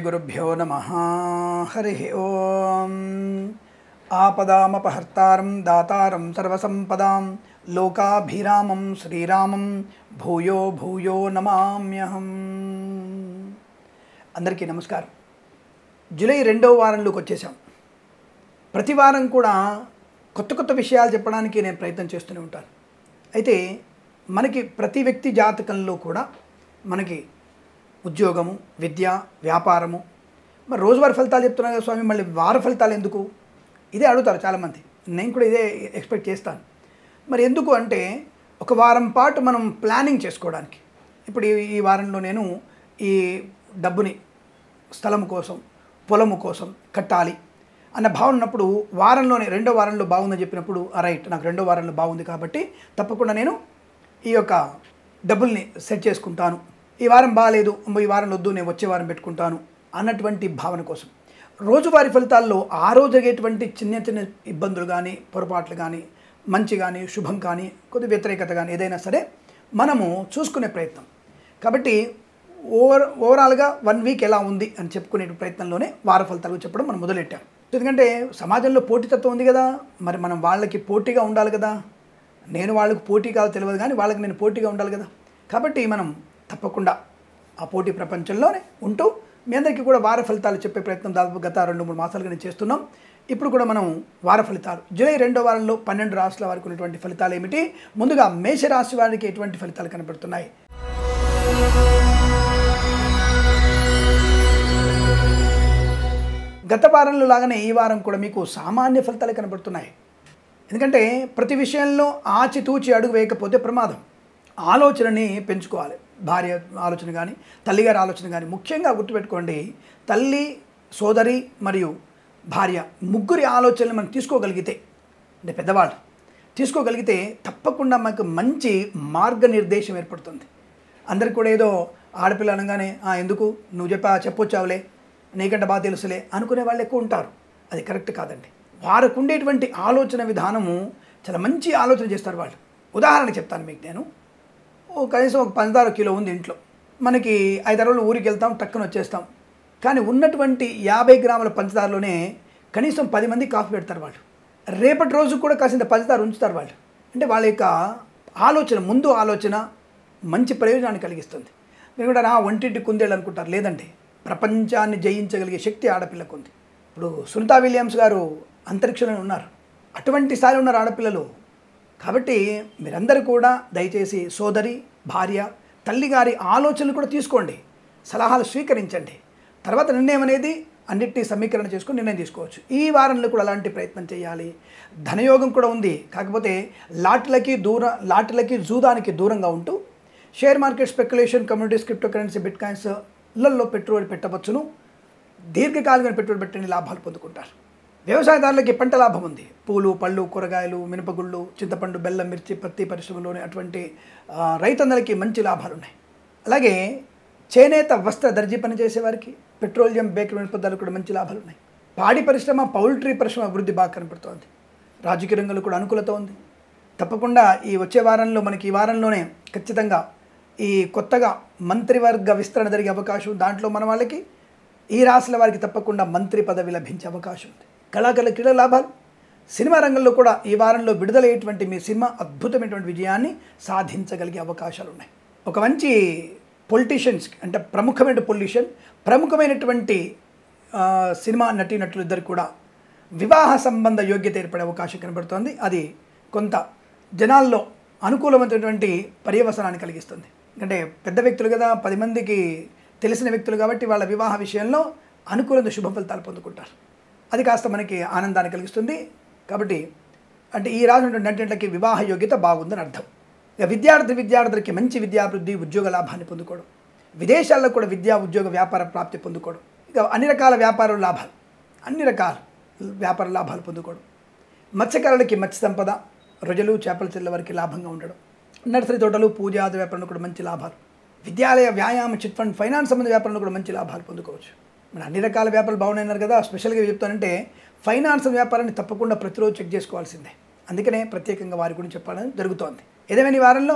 श्रीगुरुभ्यो नमः। हरि ओम। आपदामपहर्तारं दातारं सर्वसंपदां लोकाभिरामं श्रीरामं भूयो भूयो नमाम्यहं। అందరికీ నమస్కారం। జూలై 2వ వారంలోకి వచ్చేసాం। ప్రతి వారం కూడా కొత్త విషయాలు చెప్పడానికి నేను ప్రయత్నం చేస్తూనే ఉంటాను। అయితే మనకి ప్రతి వ్యక్తి జాతకంలో కూడా మనకి ఉద్యోగము, విద్య, వ్యాపారము, మరి రోజువారీ ఫలితాలు చెప్తున్నారు కదా స్వామి, మళ్ళీ వార ఫలితాలు ఎందుకు? ఇదే అడుగుతారు చాలామంది। నేను కూడా ఇదే ఎక్స్పెక్ట్ చేస్తాను। మరి ఎందుకు అంటే ఒక వారం పాటు మనం ప్లానింగ్ చేసుకోవడానికి। ఇప్పుడు ఈ వారంలో నేను ఈ డబ్బుని స్థలం కోసం, పొలము కోసం కట్టాలి అన్న భావన ఉన్నప్పుడు వారంలోనే 2వ వారంలో బాగుందని చెప్పినప్పుడు రైట్, నాకు 2వ వారంలో బాగుంది కాబట్టి తప్పకుండా నేను ఈ యొక్క డబ్బుల్ని సెట్ చేసుకుంటాను। ఈ వారం బాగాలేదు, ఈ వారం వద్దు, నేను వచ్చే వారం పెట్టుకుంటాను అన్నటువంటి భావన కోసం రోజువారీ ఫలితాల్లో ఆ రోజు జరిగేటువంటి చిన్న ఇబ్బందులు కానీ, పొరపాట్లు కానీ, మంచి కానీ, శుభం కానీ, కొద్ది వ్యతిరేకత కానీ ఏదైనా సరే మనము చూసుకునే ప్రయత్నం। కాబట్టి ఓవరాల్గా 1 వీక్ ఎలా ఉంది అని చెప్పుకునే ప్రయత్నంలోనే వార ఫలితాలు చెప్పడం మనం మొదలెట్టాం। ఎందుకంటే సమాజంలో పోటీతత్వం ఉంది కదా, మరి మనం వాళ్ళకి పోటీగా ఉండాలి కదా। నేను వాళ్ళకి పోటీ కాదు తెలియదు కానీ వాళ్ళకి నేను పోటీగా ఉండాలి కదా। కాబట్టి మనం తప్పకుండా ఆ పోటీ ప్రపంచంలోనే ఉంటూ మీ అందరికీ కూడా వార ఫలితాలు చెప్పే ప్రయత్నం దాదాపు గత 2-3 మాసాలుగా నేను చేస్తున్నాం। ఇప్పుడు కూడా మనం వార ఫలితాలు జూలై 2వ వారంలో 12 రాశుల వారికి ఉన్నటువంటి ఫలితాలు ఏమిటి? ముందుగా మేషరాశి వారికి ఎటువంటి ఫలితాలు కనబడుతున్నాయి? గత వారంలో లాగానే ఈ వారం కూడా మీకు సామాన్య ఫలితాలు కనబడుతున్నాయి। ఎందుకంటే ప్రతి విషయంలో ఆచితూచి అడుగు వేయకపోతే ప్రమాదం। ఆలోచనని పెంచుకోవాలి। భార్య ఆలోచన కానీ, తల్లిగారి ఆలోచన కానీ, ముఖ్యంగా గుర్తుపెట్టుకోండి, తల్లి, సోదరి మరియు భార్య ముగ్గురి ఆలోచనలు మనం తీసుకోగలిగితే, అంటే పెద్దవాళ్ళు తీసుకోగలిగితే తప్పకుండా మనకు మంచి మార్గనిర్దేశం ఏర్పడుతుంది। అందరికి కూడా ఏదో ఆడపిల్ల అనగానే ఎందుకు నువ్వు చెప్పొచ్చావులే, నీకంటే బాగా తెలుసులే అనుకునే వాళ్ళు ఎక్కువ ఉంటారు। అది కరెక్ట్ కాదండి। వారికి ఉండేటువంటి ఆలోచన విధానము చాలా మంచి ఆలోచన చేస్తారు వాళ్ళు। ఉదాహరణ చెప్తాను మీకు నేను। కనీసం ఒక పంచదార కిలో ఉంది ఇంట్లో, మనకి 5 రోజులు ఊరికి వెళ్తాం, టక్కున వచ్చేస్తాం। కానీ ఉన్నటువంటి 50 గ్రాముల పంచదారలోనే కనీసం 10 మంది కాఫీ పెడతారు వాళ్ళు। రేపటి రోజు కూడా కాసింత పంచదార ఉంచుతారు వాళ్ళు। అంటే వాళ్ళ యొక్క ఆలోచన, ముందు ఆలోచన మంచి ప్రయోజనాన్ని కలిగిస్తుంది। మీరు కూడా ఒంటింటి కుందేళ్ళు అనుకుంటారు, లేదండి, ప్రపంచాన్ని జయించగలిగే శక్తి ఆడపిల్లకు ఉంది। ఇప్పుడు సునీతా విలియమ్స్ గారు అంతరిక్షంలో ఉన్నారు, అటువంటి స్థాయిలో ఉన్నారు ఆడపిల్లలు। కాబట్టి మీరందరూ కూడా దయచేసి సోదరి, భార్య, తల్లిగారి ఆలోచనలు కూడా తీసుకోండి, సలహాలు స్వీకరించండి। తర్వాత నిర్ణయం అనేది అన్నిటినీ సమీకరణ చేసుకుని నిర్ణయం తీసుకోవచ్చు। ఈ వారంలో కూడా అలాంటి ప్రయత్నం చేయాలి। ధనయోగం కూడా ఉంది, కాకపోతే లాటలకి జూదానికి దూరంగా ఉంటూ share market, speculation, communities, cryptocurrency, బిట్ కాయిన్స్లలో పెట్టుబడి పెట్టవచ్చును। దీర్ఘకాలిక పెట్టుబడి పెట్టని లాభాలు పొందుకుంటారు। వ్యవసాయదారులకి పంట లాభం ఉంది। పూలు, పళ్ళు, కూరగాయలు, మినపగుళ్ళు, చింతపండు, బెల్లం, మిర్చి, పత్తి పరిశ్రమలోని అటువంటి రైతన్నలకి మంచి లాభాలు ఉన్నాయి। అలాగే చేనేత, వస్త్ర, దర్జీ పని చేసేవారికి, పెట్రోలియం, బేకరీ పదార్థాలు కూడా మంచి లాభాలు ఉన్నాయి। పాడి పరిశ్రమ, పౌల్ట్రీ పరిశ్రమ అభివృద్ధి బాగా కనపడుతోంది। రాజకీయ రంగంలో కూడా అనుకూలత ఉంది। తప్పకుండా ఈ వచ్చే వారంలో మనకి ఈ వారంలోనే ఖచ్చితంగా ఈ కొత్తగా మంత్రివర్గ విస్తరణ జరిగే అవకాశం, దాంట్లో మన వాళ్ళకి ఈ రాశుల వారికి తప్పకుండా మంత్రి పదవి లభించే అవకాశం ఉంది। కళాకారుల క్రీడా లాభాలు, సినిమా రంగంలో కూడా ఈ వారంలో విడుదలయ్యేటువంటి మీ సినిమా అద్భుతమైనటువంటి విజయాన్ని సాధించగలిగే అవకాశాలు ఉన్నాయి। ఒక మంచి పొలిటీషియన్స్, అంటే ప్రముఖమైనటువంటి సినిమా నటీనటులు ఇద్దరు కూడా వివాహ సంబంధ యోగ్యత ఏర్పడే అవకాశం కనబడుతోంది। అది కొంత జనాల్లో అనుకూలమైనటువంటి పర్యవసనాన్ని కలిగిస్తుంది। అంటే పెద్ద వ్యక్తులు కదా, 10 మందికి తెలిసిన వ్యక్తులు కాబట్టి వాళ్ళ వివాహ విషయంలో అనుకూలంగా శుభ ఫలితాలు పొందుకుంటారు। అది కాస్త మనకి ఆనందాన్ని కలిగిస్తుంది। కాబట్టి అంటే ఈ రాజు నటినట్లకి వివాహ యోగ్యత బాగుందని అర్థం। ఇక విద్యార్థులకి మంచి విద్యాభివృద్ధి, ఉద్యోగ లాభాన్ని పొందుకోవడం, విదేశాల్లో కూడా విద్యా, ఉద్యోగ, వ్యాపార ప్రాప్తి పొందుకోవడం, ఇక అన్ని రకాల వ్యాపార లాభాలు పొందుకోవడం, మత్స్యకారులకి మత్స్య సంపద, రొయ్యలు, చేపల చెల్ల వారికి లాభంగా ఉండడం, నర్సరీ తోటలు, పూజాది వ్యాపారంలో కూడా మంచి లాభాలు, విద్యాలయ, వ్యాయామ, చిట్ ఫండ్, ఫైనాన్స్ సంబంధ వ్యాపారంలో కూడా మంచి లాభాలు పొందుకోవచ్చు। మరి అన్ని రకాల వ్యాపారాలు బాగున్నాయన్నారు కదా, స్పెషల్గా చెప్తానంటే ఫైనాన్స్ వ్యాపారాన్ని తప్పకుండా ప్రతిరోజు చెక్ చేసుకోవాల్సిందే। అందుకనే ప్రత్యేకంగా వారి గురించి చెప్పడం జరుగుతోంది। ఏదేమైనా ఈ వారంలో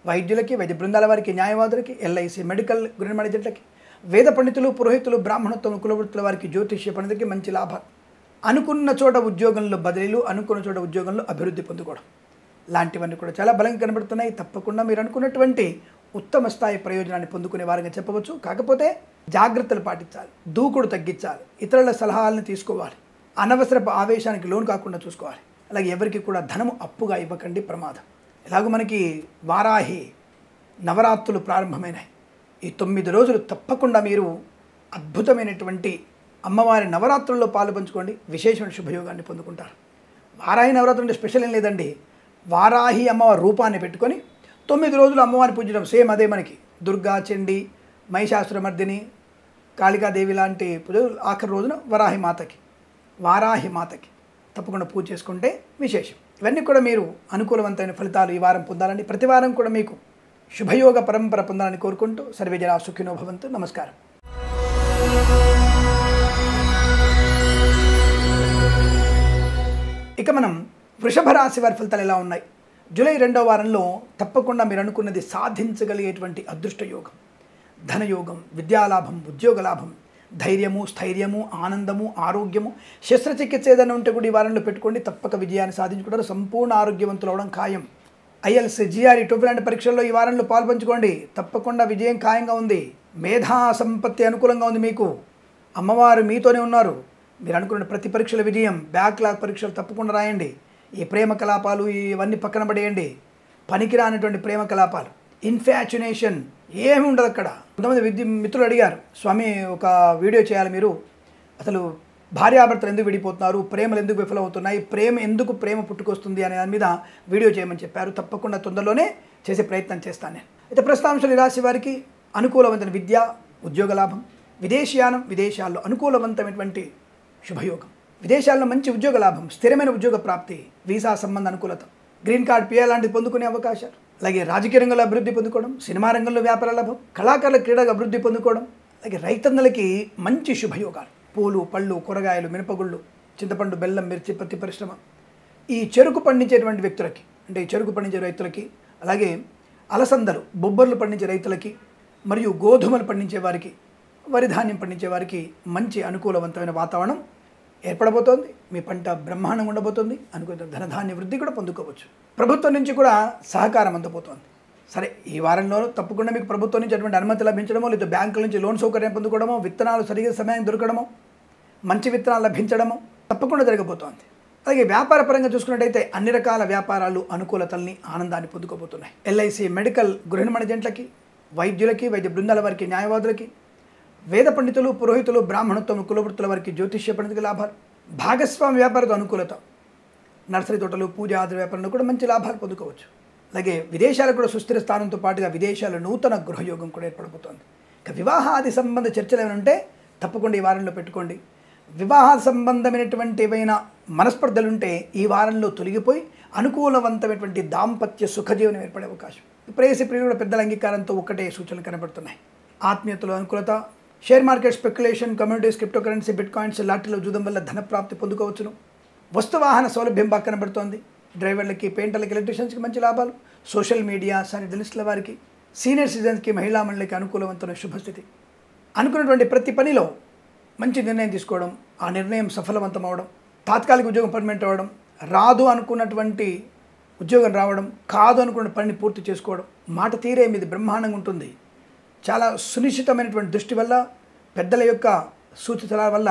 వైద్యులకి, వైద్య బృందాల వారికి, న్యాయవాదులకి, ఎల్ఐసి, మెడికల్, గృహ మేనేజర్లకి, వేద పండితులు, పురోహితులు, బ్రాహ్మణత్వం, కులవృత్తుల వారికి, జ్యోతిష్య పండితులకి మంచి లాభాలు. అనుకున్న చోట ఉద్యోగంలో బదిలీలు, అనుకున్న చోట ఉద్యోగంలో అభివృద్ధి పొందుకోవడం లాంటివన్నీ కూడా చాలా బలంగా కనబడుతున్నాయి. తప్పకుండా మీరు అనుకున్నటువంటి ఉత్తమ స్థాయి ప్రయోజనాన్ని పొందుకునే వారిగా చెప్పవచ్చు. కాకపోతే జాగ్రత్తలు పాటించాలి, దూకుడు తగ్గించాలి, ఇతరుల సలహాలను తీసుకోవాలి, అనవసరపు ఆవేశానికి లోను కాకుండా చూసుకోవాలి. అలాగే ఎవరికి కూడా ధనము అప్పుగా ఇవ్వకండి, ప్రమాదం. ఇలాగ మనకి వారాహి నవరాత్రులు ప్రారంభమైనాయి. ఈ 9 రోజులు తప్పకుండా మీరు అద్భుతమైనటువంటి అమ్మవారి నవరాత్రుల్లో పాలు పంచుకోండి, విశేషమైన శుభయోగాన్ని పొందుకుంటారు. వారాహి నవరాత్రులు అంటే స్పెషల్ ఏం లేదండి. వారాహి అమ్మవారి రూపాన్ని పెట్టుకొని 9 రోజులు అమ్మవారిని పూజించడం. సేమ్ అదే మనకి దుర్గా, చండి, మహిషాసురమర్దిని, కాళికాదేవి లాంటి పూజలు. ఆఖరి రోజున వారాహి మాతకి తప్పకుండా పూజ చేసుకుంటే విశేషం. ఇవన్నీ కూడా మీరు అనుకూలవంతమైన ఫలితాలు ఈ వారం పొందాలని, ప్రతి వారం కూడా మీకు శుభయోగ పరంపర పొందాలని కోరుకుంటూ సర్వే జనా సుఖినో భవంతు. నమస్కారం. ఇక మనం వృషభ రాశి వారి ఫలితాలు ఎలా ఉన్నాయి? జూలై 2వ వారంలో తప్పకుండా మీరు అనుకున్నది సాధించగలిగేటువంటి అదృష్ట యోగం, ధనయోగం, విద్యాలాభం, ఉద్యోగ లాభం, ధైర్యము, స్థైర్యము, ఆనందము, ఆరోగ్యము. శస్త్రచికిత్స ఏదైనా ఉంటే కూడా ఈ వారంలో పెట్టుకోండి, తప్పక విజయాన్ని సాధించుకుంటారు. సంపూర్ణ ఆరోగ్యవంతులు అవడం ఖాయం. IELTS, GRE, TOEFL లాంటి పరీక్షల్లో ఈ వారంలో పాల్పంచుకోండి, తప్పకుండా విజయం ఖాయంగా ఉంది. మేధా సంపత్తి అనుకూలంగా ఉంది మీకు. అమ్మవారు మీతోనే ఉన్నారు. మీరు అనుకున్న ప్రతి పరీక్షల విజయం. బ్యాక్లాగ్ పరీక్షలు తప్పకుండా రాయండి. ఈ ప్రేమ కలాపాలు ఇవన్నీ పక్కన పడేయండి. పనికిరానటువంటి ప్రేమ కలాపాలు, ఇన్ఫాచ్యునేషన్ ఏమి ఉండదు అక్కడ. కొంతమంది మిత్రులు అడిగారు, స్వామి ఒక వీడియో చేయాలి మీరు, అసలు భార్యాభర్తలు ఎందుకు విడిపోతున్నారు, ప్రేమలు ఎందుకు విఫలమవుతున్నాయి, ప్రేమ పుట్టుకొస్తుంది అనే దాని మీద వీడియో చేయమని చెప్పారు. తప్పకుండా తొందరలోనే చేసే ప్రయత్నం చేస్తాను నేను. అయితే ప్రస్తుతాంశాలు ఈ రాశి వారికి అనుకూలవంతమైన విద్య, ఉద్యోగ లాభం, విదేశీయానం, విదేశాల్లో అనుకూలవంతమైనటువంటి శుభయోగం, విదేశాల్లో మంచి ఉద్యోగ లాభం, స్థిరమైన ఉద్యోగ ప్రాప్తి, వీసా సంబంధ అనుకూలత, గ్రీన్ కార్డ్, పిఆర్ లాంటిది పొందుకునే అవకాశాలు. అలాగే రాజకీయ రంగంలో అభివృద్ధి పొందుకోవడం, సినిమా రంగంలో వ్యాపార లాభం, కళాకారుల క్రీడగా అభివృద్ధి పొందుకోవడం. అలాగే రైతన్నలకి మంచి శుభయోగాలు, పూలు, పళ్ళు, కూరగాయలు, మినపగుళ్ళు, చింతపండు, బెల్లం, మిర్చి, పత్తి పరిశ్రమ, ఈ చెరుకు పండించేటువంటి వ్యక్తులకి, అంటే ఈ చెరుకు పండించే రైతులకి, అలాగే అలసందలు, బొబ్బర్లు పండించే రైతులకి, మరియు గోధుమలు పండించే వారికి, వరి ధాన్యం పండించే వారికి మంచి అనుకూలవంతమైన వాతావరణం ఏర్పడబోతోంది. మీ పంట బ్రహ్మాండంగా ఉండబోతుంది. అనుకున్న ధనధాన్య వృద్ధి కూడా పొందుకోవచ్చు. ప్రభుత్వం నుంచి కూడా సహకారం అందబోతోంది. సరే, ఈ వారంలో తప్పకుండా మీకు ప్రభుత్వం నుంచి అటువంటి అనుమతి లభించడమో, లేదా బ్యాంకుల నుంచి లోన్ సౌకర్యం పొందుకోవడమో, విత్తనాలు సరిగ్గా సమయం దొరకడమో, మంచి విత్తనాలు లభించడమో తప్పకుండా జరగబోతోంది. అలాగే వ్యాపార పరంగా చూసుకున్నట్టయితే అన్ని రకాల వ్యాపారాలు అనుకూలతల్ని, ఆనందాన్ని పొందుకోబోతున్నాయి. LIC, మెడికల్, గృహ నిర్మాణ ఏజెంట్లకి, వైద్యులకి, వైద్య బృందాల వారికి, న్యాయవాదులకి, వేద పండితులు, పురోహితులు, బ్రాహ్మణత్వం, కులవృత్తుల వారికి, జ్యోతిష్య పండితులకి లాభాలు, భాగస్వామి వ్యాపారతో అనుకూలత, నర్సరీ తోటలు, పూజ ఆది వ్యాపారంలో కూడా మంచి లాభాలు పొందుకోవచ్చు. అలాగే విదేశాలకు కూడా సుస్థిర స్థానంతో పాటుగా విదేశాల నూతన గృహయోగం కూడా ఏర్పడబోతోంది. ఇక వివాహాది సంబంధ చర్చలు ఏమైనా ఉంటే తప్పకుండా ఈ వారంలో పెట్టుకోండి. వివాహ సంబంధమైనటువంటి ఏవైనా మనస్పర్ధలుంటే ఈ వారంలో తొలగిపోయి అనుకూలవంతమైనటువంటి దాంపత్య సుఖజీవనం ఏర్పడే అవకాశం. ప్రేయసి ప్రియుల పెద్దల అంగీకారంతో ఒక్కటే సూచనలు కనబడుతున్నాయి. ఆత్మీయతలో అనుకూలత, share market, speculation, communities, cryptocurrency, bitcoins, లాటరీలో జూదం వల్ల ధనప్రాప్తి పొందుకోవచ్చును. వస్తువాహన సౌలభ్యం బాగా కనబడుతోంది. డ్రైవర్లకి, పెయింటర్లకి, ఎలక్ట్రీషియన్స్కి మంచి లాభాలు. సోషల్ మీడియా, జర్నలిస్టుల వారికి, సీనియర్ సిటిజన్స్కి, మహిళా మండలికి అనుకూలవంతమైన శుభస్థితి. అనుకున్నటువంటి ప్రతి పనిలో మంచి నిర్ణయం తీసుకోవడం, ఆ నిర్ణయం సఫలవంతం అవడం, తాత్కాలిక ఉద్యోగం పర్మనెంట్ అవ్వడం, రాదు అనుకున్నటువంటి ఉద్యోగం రావడం, కాదు అనుకున్న పనిని పూర్తి చేసుకోవడం, మాట తీరే మీది బ్రహ్మాండంగా ఉంటుంది. చాలా సునిశ్చితమైనటువంటి దృష్టి వల్ల, పెద్దల యొక్క సూచనల వల్ల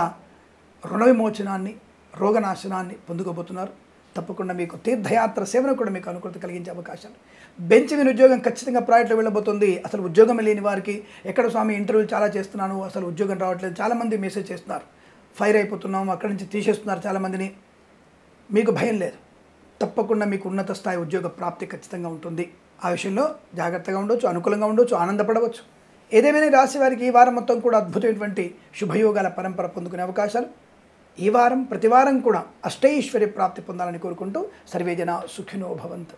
రుణ విమోచనాన్ని, రోగనాశనాన్ని పొందుకోబోతున్నారు. తప్పకుండా మీకు తీర్థయాత్ర సేవను కూడా మీకు అనుకూలత కలిగించే అవకాశాలు. బెంచ్ మీద ఉద్యోగం ఖచ్చితంగా ప్రాజెక్టులో వెళ్ళబోతుంది. అసలు ఉద్యోగం లేని వారికి, ఎక్కడ స్వామి ఇంటర్వ్యూలు చాలా చేస్తున్నాను, అసలు ఉద్యోగం రావట్లేదు, చాలామంది మెసేజ్ చేస్తున్నారు, ఫైర్ అయిపోతున్నాము, అక్కడి నుంచి తీసేస్తున్నారు చాలామందిని. మీకు భయం లేదు, తప్పకుండా మీకు ఉన్నత స్థాయి ఉద్యోగ ప్రాప్తి ఖచ్చితంగా ఉంటుంది. ఆ విషయంలో జాగ్రత్తగా ఉండవచ్చు, అనుకూలంగా ఉండవచ్చు, ఆనందపడవచ్చు. ఏదేమైనా రాశి వారికి ఈ వారం మొత్తం కూడా అద్భుతమైనటువంటి శుభయోగాల పరంపర పొందుకునే అవకాశాలు. ఈ వారం ప్రతి వారం కూడా అష్టైశ్వర్య ప్రాప్తి పొందాలని కోరుకుంటూ సర్వే జనా సుఖినో భవంతు.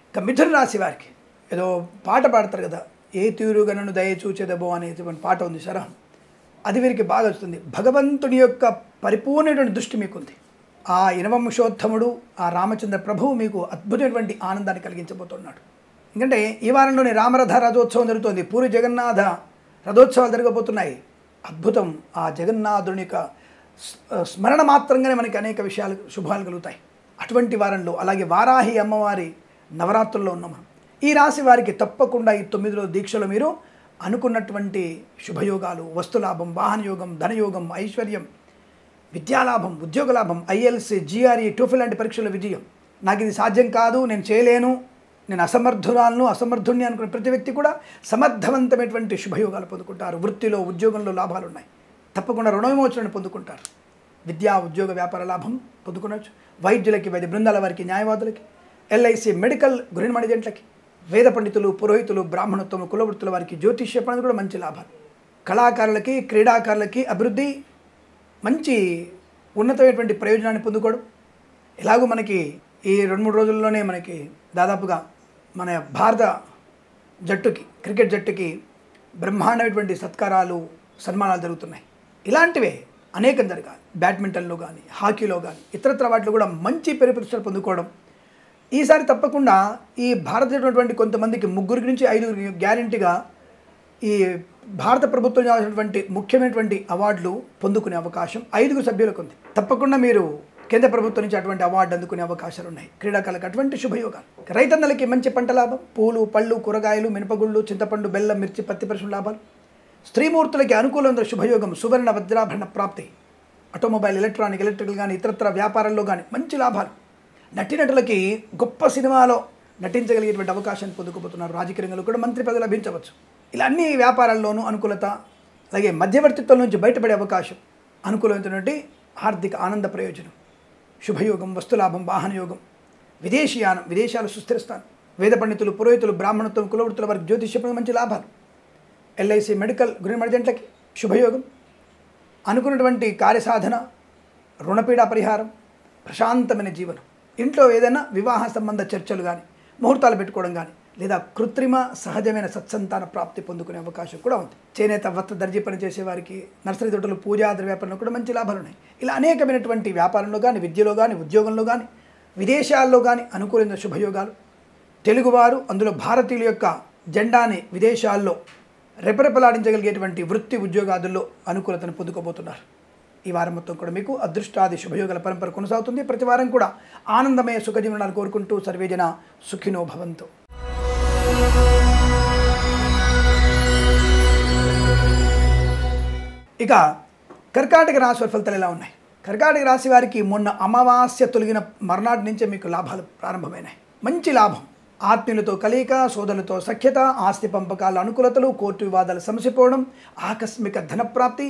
ఇక మిథున రాశి వారికి ఏదో పాట పాడతారు కదా, ఏ తీరుగా నన్ను దయ చూచేదబో అనేటువంటి పాట ఉంది సరే, అది వీరికి బాగా వస్తుంది. భగవంతుని యొక్క పరిపూర్ణమైన దృష్టి మీకుంది. ఆ యనవంశోత్తముడు ఆ రామచంద్ర ప్రభువు మీకు అద్భుతమైనటువంటి ఆనందాన్ని కలిగించబోతున్నాడు. ఎందుకంటే ఈ వారంలోనే రామరథ రథోత్సవం జరుగుతోంది. పూరి జగన్నాథ రథోత్సవాలు జరగబోతున్నాయి. అద్భుతం. ఆ జగన్నాథుని యొక్క స్మరణ మాత్రంగానే మనకి అనేక విషయాలు శుభాలు కలుగుతాయి. అటువంటి వారంలో అలాగే వారాహి అమ్మవారి నవరాత్రుల్లో ఉన్నాం. ఈ రాశి వారికి తప్పకుండా ఈ 9 రోజుల దీక్షలో మీరు అనుకున్నటువంటి శుభయోగాలు, వస్తులాభం, వాహన యోగం, ధనయోగం, ఐశ్వర్యం, విద్యాలాభం, ఉద్యోగ లాభం, ఐఎల్సి, జిఆర్ఈ, టోఫెల్ లాంటి పరీక్షల విజయం, నాకు ఇది సాధ్యం కాదు, నేను చేయలేను, నేను అసమర్థుణ్ణి అనుకున్న ప్రతి వ్యక్తి కూడా సమర్థవంతమైనటువంటి శుభయోగాలు పొందుకుంటారు. వృత్తిలో, ఉద్యోగంలో లాభాలు ఉన్నాయి. తప్పకుండా రుణ విమోచనను పొందుకుంటారు. విద్యా, ఉద్యోగ, వ్యాపార లాభం పొందుకోవచ్చు. వైద్యులకి, వైద్య బృందాల వారికి, న్యాయవాదులకి, ఎల్ఐసి, మెడికల్, గృహ మణిజెంట్లకి, వేద పండితులు, పురోహితులు, బ్రాహ్మణత్వం, కులవృత్తుల వారికి, జ్యోతిష్య పనులు కూడా మంచి లాభాలు. కళాకారులకి, క్రీడాకారులకి అభివృద్ధి, మంచి ఉన్నతమైనటువంటి ప్రయోజనాన్ని పొందుకోవడం. ఎలాగో మనకి ఈ 2-3 రోజుల్లోనే మనకి దాదాపుగా మన భారత జట్టుకి, క్రికెట్ జట్టుకి బ్రహ్మాండమైనటువంటి సత్కారాలు, సన్మానాలు జరుగుతున్నాయి. ఇలాంటివే అనేకం జరగాలి. బ్యాడ్మింటన్లో కానీ, హాకీలో కానీ, ఇతరత్ర వాటిలో కూడా మంచి ప్రతిష్టలు పొందుకోవడం. ఈసారి తప్పకుండా ఈ భారతదేశంలో కొంతమందికి 3 నుంచి 5 గ్యారెంటీగా ఈ భారత ప్రభుత్వం చేసినటువంటి ముఖ్యమైనటువంటి అవార్డులు పొందుకునే అవకాశం 5 సభ్యులకు ఉంది. తప్పకుండా మీరు కేంద్ర ప్రభుత్వం నుంచి అటువంటి అవార్డు అందుకునే అవకాశాలు ఉన్నాయి. క్రీడాకారులకు అటువంటి శుభయోగాలు. రైతన్నలకి మంచి పంట లాభం, పూలు, పళ్ళు, కూరగాయలు, మినపగుళ్ళు, చింతపండు, బెల్లం, మిర్చి, పత్తి పరిశ్రమ లాభాలు. స్త్రీమూర్తులకి అనుకూలమైన శుభయోగం, సువర్ణ వజ్రాభరణ ప్రాప్తి. ఆటోమొబైల్, ఎలక్ట్రికల్ కానీ, ఇతరత్ర వ్యాపారాల్లో కానీ మంచి లాభాలు. నటీనటులకి గొప్ప సినిమాలో నటించగలిగేటువంటి అవకాశాన్ని పొందుకోబోతున్నారు. రాజకీయ రంగంలో కూడా మంత్రి పదవి లభించవచ్చు. ఇలా అన్ని వ్యాపారాల్లోనూ అనుకూలత, అలాగే మధ్యవర్తిత్వం నుంచి బయటపడే అవకాశం, అనుకూలమైనటువంటి ఆర్థిక ఆనంద ప్రయోజనం, శుభయోగం, వస్తులాభం, వాహన యోగం, విదేశీయానం, విదేశాలు సుస్థిరస్థానం, వేద పండితులు, పురోహితులు, బ్రాహ్మణత్వం, కులవృత్తుల వారికి, జ్యోతిష్యం మంచి లాభాలు. ఎల్ఐసి, మెడికల్, గృహ మణిజెంట్లకి శుభయోగం, అనుకున్నటువంటి కార్యసాధన, రుణపీడా పరిహారం, ప్రశాంతమైన జీవనం. ఇంట్లో ఏదైనా వివాహ సంబంధ చర్చలు కానీ, ముహూర్తాలు పెట్టుకోవడం కానీ, లేదా కృత్రిమ సహజమైన సత్సంతాన ప్రాప్తి పొందుకునే అవకాశం కూడా ఉంది. చేనేత, వస్త్ర, దర్జీ పని చేసేవారికి, నర్సరీ తోటలు, పూజాద్ర వ్యాపారంలో కూడా మంచి లాభాలు ఉన్నాయి. ఇలా అనేకమైనటువంటి వ్యాపారంలో కానీ, విద్యలో కానీ, ఉద్యోగంలో కానీ, విదేశాల్లో కానీ అనుకూలమైన శుభయోగాలు. తెలుగువారు, అందులో భారతీయుల యొక్క జెండాని విదేశాల్లో రెపరెపలాడించగలిగేటువంటి వృత్తి, ఉద్యోగాదుల్లో అనుకూలతను పొందుకోబోతున్నారు. ఈ వారం మొత్తం కూడా మీకు అదృష్టాది శుభయోగాల పరంపర కొనసాగుతుంది. ప్రతి వారం కూడా ఆనందమయ సుఖజీవనాలు కోరుకుంటూ సర్వేజన సుఖినో భవంతు. ఇక కర్కాటక రాశి వారి ఫలితాలు ఎలా ఉన్నాయి? కర్కాటక రాశి వారికి మొన్న అమావాస్య తొలగిన మర్నాటి నుంచే మీకు లాభాలు ప్రారంభమైనాయి. మంచి లాభం, ఆత్మీయులతో కలయిక, సోదరులతో సఖ్యత, ఆస్తి పంపకాల అనుకూలతలు, కోర్టు వివాదాలు సమసిపోవడం, ఆకస్మిక ధనప్రాప్తి.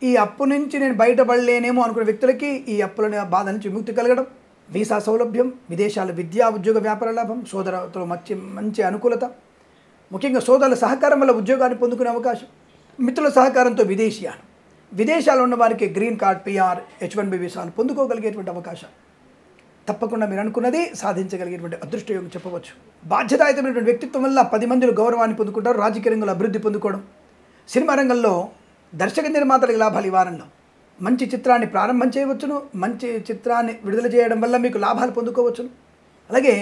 ఈ అప్పు నుంచి నేను బయటపడలేనేమో అనుకునే వ్యక్తులకి ఈ అప్పుల బాధ నుంచి విముక్తి కలగడం, వీసా సౌలభ్యం, విదేశాల విద్యా, ఉద్యోగ, వ్యాపార లాభం, సోదరులతో మంచి అనుకూలత, ముఖ్యంగా సోదరుల సహకారం వల్ల ఉద్యోగాన్ని పొందుకునే అవకాశం, మిత్రుల సహకారంతో విదేశీయానం, విదేశాల్లో ఉన్న వారికి గ్రీన్ కార్డ్, పిఆర్, H1B వీసాలు పొందుకోగలిగేటువంటి అవకాశం. తప్పకుండా మీరు అనుకున్నది సాధించగలిగేటువంటి అదృష్టయోగం చెప్పవచ్చు. బాధ్యతాయుతమైనటువంటి వ్యక్తిత్వం వల్ల 10 మందిలో గౌరవాన్ని పొందుకుంటారు. రాజకీయ రంగంలో అభివృద్ధి పొందుకోవడం, సినిమా రంగంలో దర్శక నిర్మాతలకు లాభాలు. ఈ వారంలో మంచి చిత్రాన్ని ప్రారంభం చేయవచ్చును, మంచి చిత్రాన్ని విడుదల చేయడం వల్ల మీకు లాభాలు పొందుకోవచ్చును. అలాగే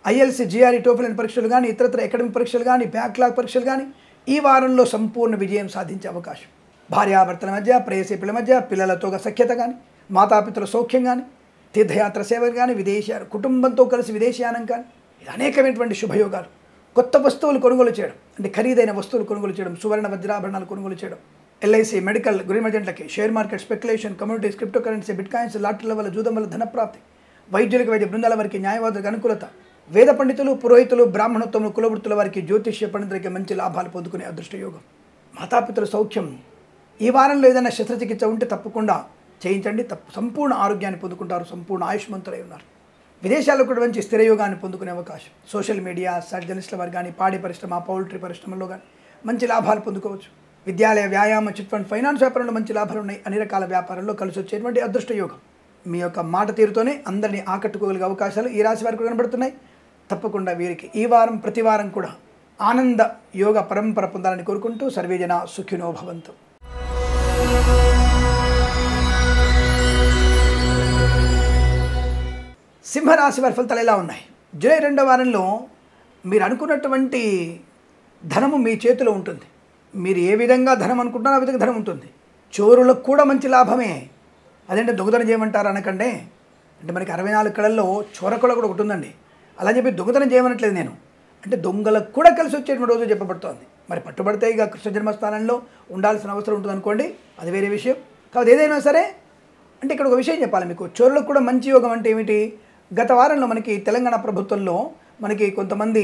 ఐఎల్సి, జిఆర్ఈ, టోఫెల్ పరీక్షలు కానీ, ఇతరత్ర అకాడమిక్ పరీక్షలు కానీ, బ్యాక్లాగ్ పరీక్షలు కానీ ఈ వారంలో సంపూర్ణ విజయం సాధించే అవకాశం. భార్యాభర్తల మధ్య, ప్రేయసీపుల మధ్య, పిల్లలతో సఖ్యత కానీ, మాతాపితల సౌఖ్యం కానీ, తీర్థయాత్ర సేవలు కానీ, విదేశాలు కుటుంబంతో కలిసి విదేశీయానం కానీ, ఇలా అనేకమైనటువంటి శుభయోగాలు. కొత్త వస్తువులు కొనుగోలు చేయడం, అంటే ఖరీదైన వస్తువులు కొనుగోలు చేయడం, సువర్ణ వజ్రాభరణాలు కొనుగోలు చేయడం, ఎల్ఐసి, మెడికల్, గృహ మణిజెంట్లకి, share market, speculation, communities, cryptocurrency, bitcoins, లాటరీల వల్ల, జూదం వల్ల ధనప్రాప్తి, వైద్యులకు, వైద్య బృందాల వారికి, న్యాయవాదులకు అనుకూలత, వేద పండితులు, పురోహితులు, బ్రాహ్మణత్వము, కులవృత్తుల వారికి, జ్యోతిష్య పండితులకి మంచి లాభాలు పొందుకునే అదృష్టయోగం. మాతాపితల సౌఖ్యం. ఈ వారంలో ఏదైనా శస్త్రచికిత్స ఉంటే తప్పకుండా చేయించండి. సంపూర్ణ ఆరోగ్యాన్ని పొందుకుంటారు, సంపూర్ణ ఆయుష్మంతులై ఉన్నారు. విదేశాల్లో కూడా మంచి స్థిరయోగాన్ని పొందుకునే అవకాశం. సోషల్ మీడియా, జర్నలిస్టుల వారు కానీ, పాడి పరిశ్రమ, పౌల్ట్రీ పరిశ్రమల్లో కానీ మంచి లాభాలు పొందుకోవచ్చు. విద్యాలయ, వ్యాయామ, చిట్ ఫండ్, ఫైనాన్స్ వ్యాపారంలో మంచి లాభాలు ఉన్నాయి. అన్ని రకాల వ్యాపారంలో కలిసి వచ్చేటువంటి అదృష్టయోగం. మీ యొక్క మాట తీరుతోనే అందరినీ ఆకట్టుకోగలిగే అవకాశాలు ఈ రాశి వారికి కనబడుతున్నాయి. తప్పకుండా వీరికి ఈ వారం, ప్రతి వారం కూడా ఆనంద యోగ పరంపర పొందాలని కోరుకుంటూ సర్వేజన సుఖినో భవంతు. సింహరాశి వారి ఫలితాలు ఎలా ఉన్నాయి? జూలై 2వ వారంలో మీరు అనుకున్నటువంటి ధనము మీ చేతిలో ఉంటుంది. మీరు ఏ విధంగా ధనం అనుకుంటున్నారో ఆ విధంగా ధనం ఉంటుంది. చోరులకు కూడా మంచి లాభమే. అదేంటే దొంగతనం చేయమంటారు అనకండి. అంటే మనకి 64 కళల్లో చోరకళ కూడా ఒకటి ఉందండి. అలా చెప్పి దొంగతనం చేయమనట్లేదు నేను. అంటే దొంగలకు కూడా కలిసి వచ్చేటువంటి రోజు చెప్పబడుతోంది. మరి పట్టుబడితే ఇక కృష్ణ జన్మస్థానంలో ఉండాల్సిన అవసరం ఉంటుంది అనుకోండి, అది వేరే విషయం. కాబట్టి ఏదైనా సరే అంటే ఇక్కడ ఒక విషయం చెప్పాలి మీకు. చోరులకు కూడా మంచి యోగం అంటే ఏమిటి? గత వారంలో మనకి తెలంగాణ ప్రభుత్వంలో మనకి కొంతమంది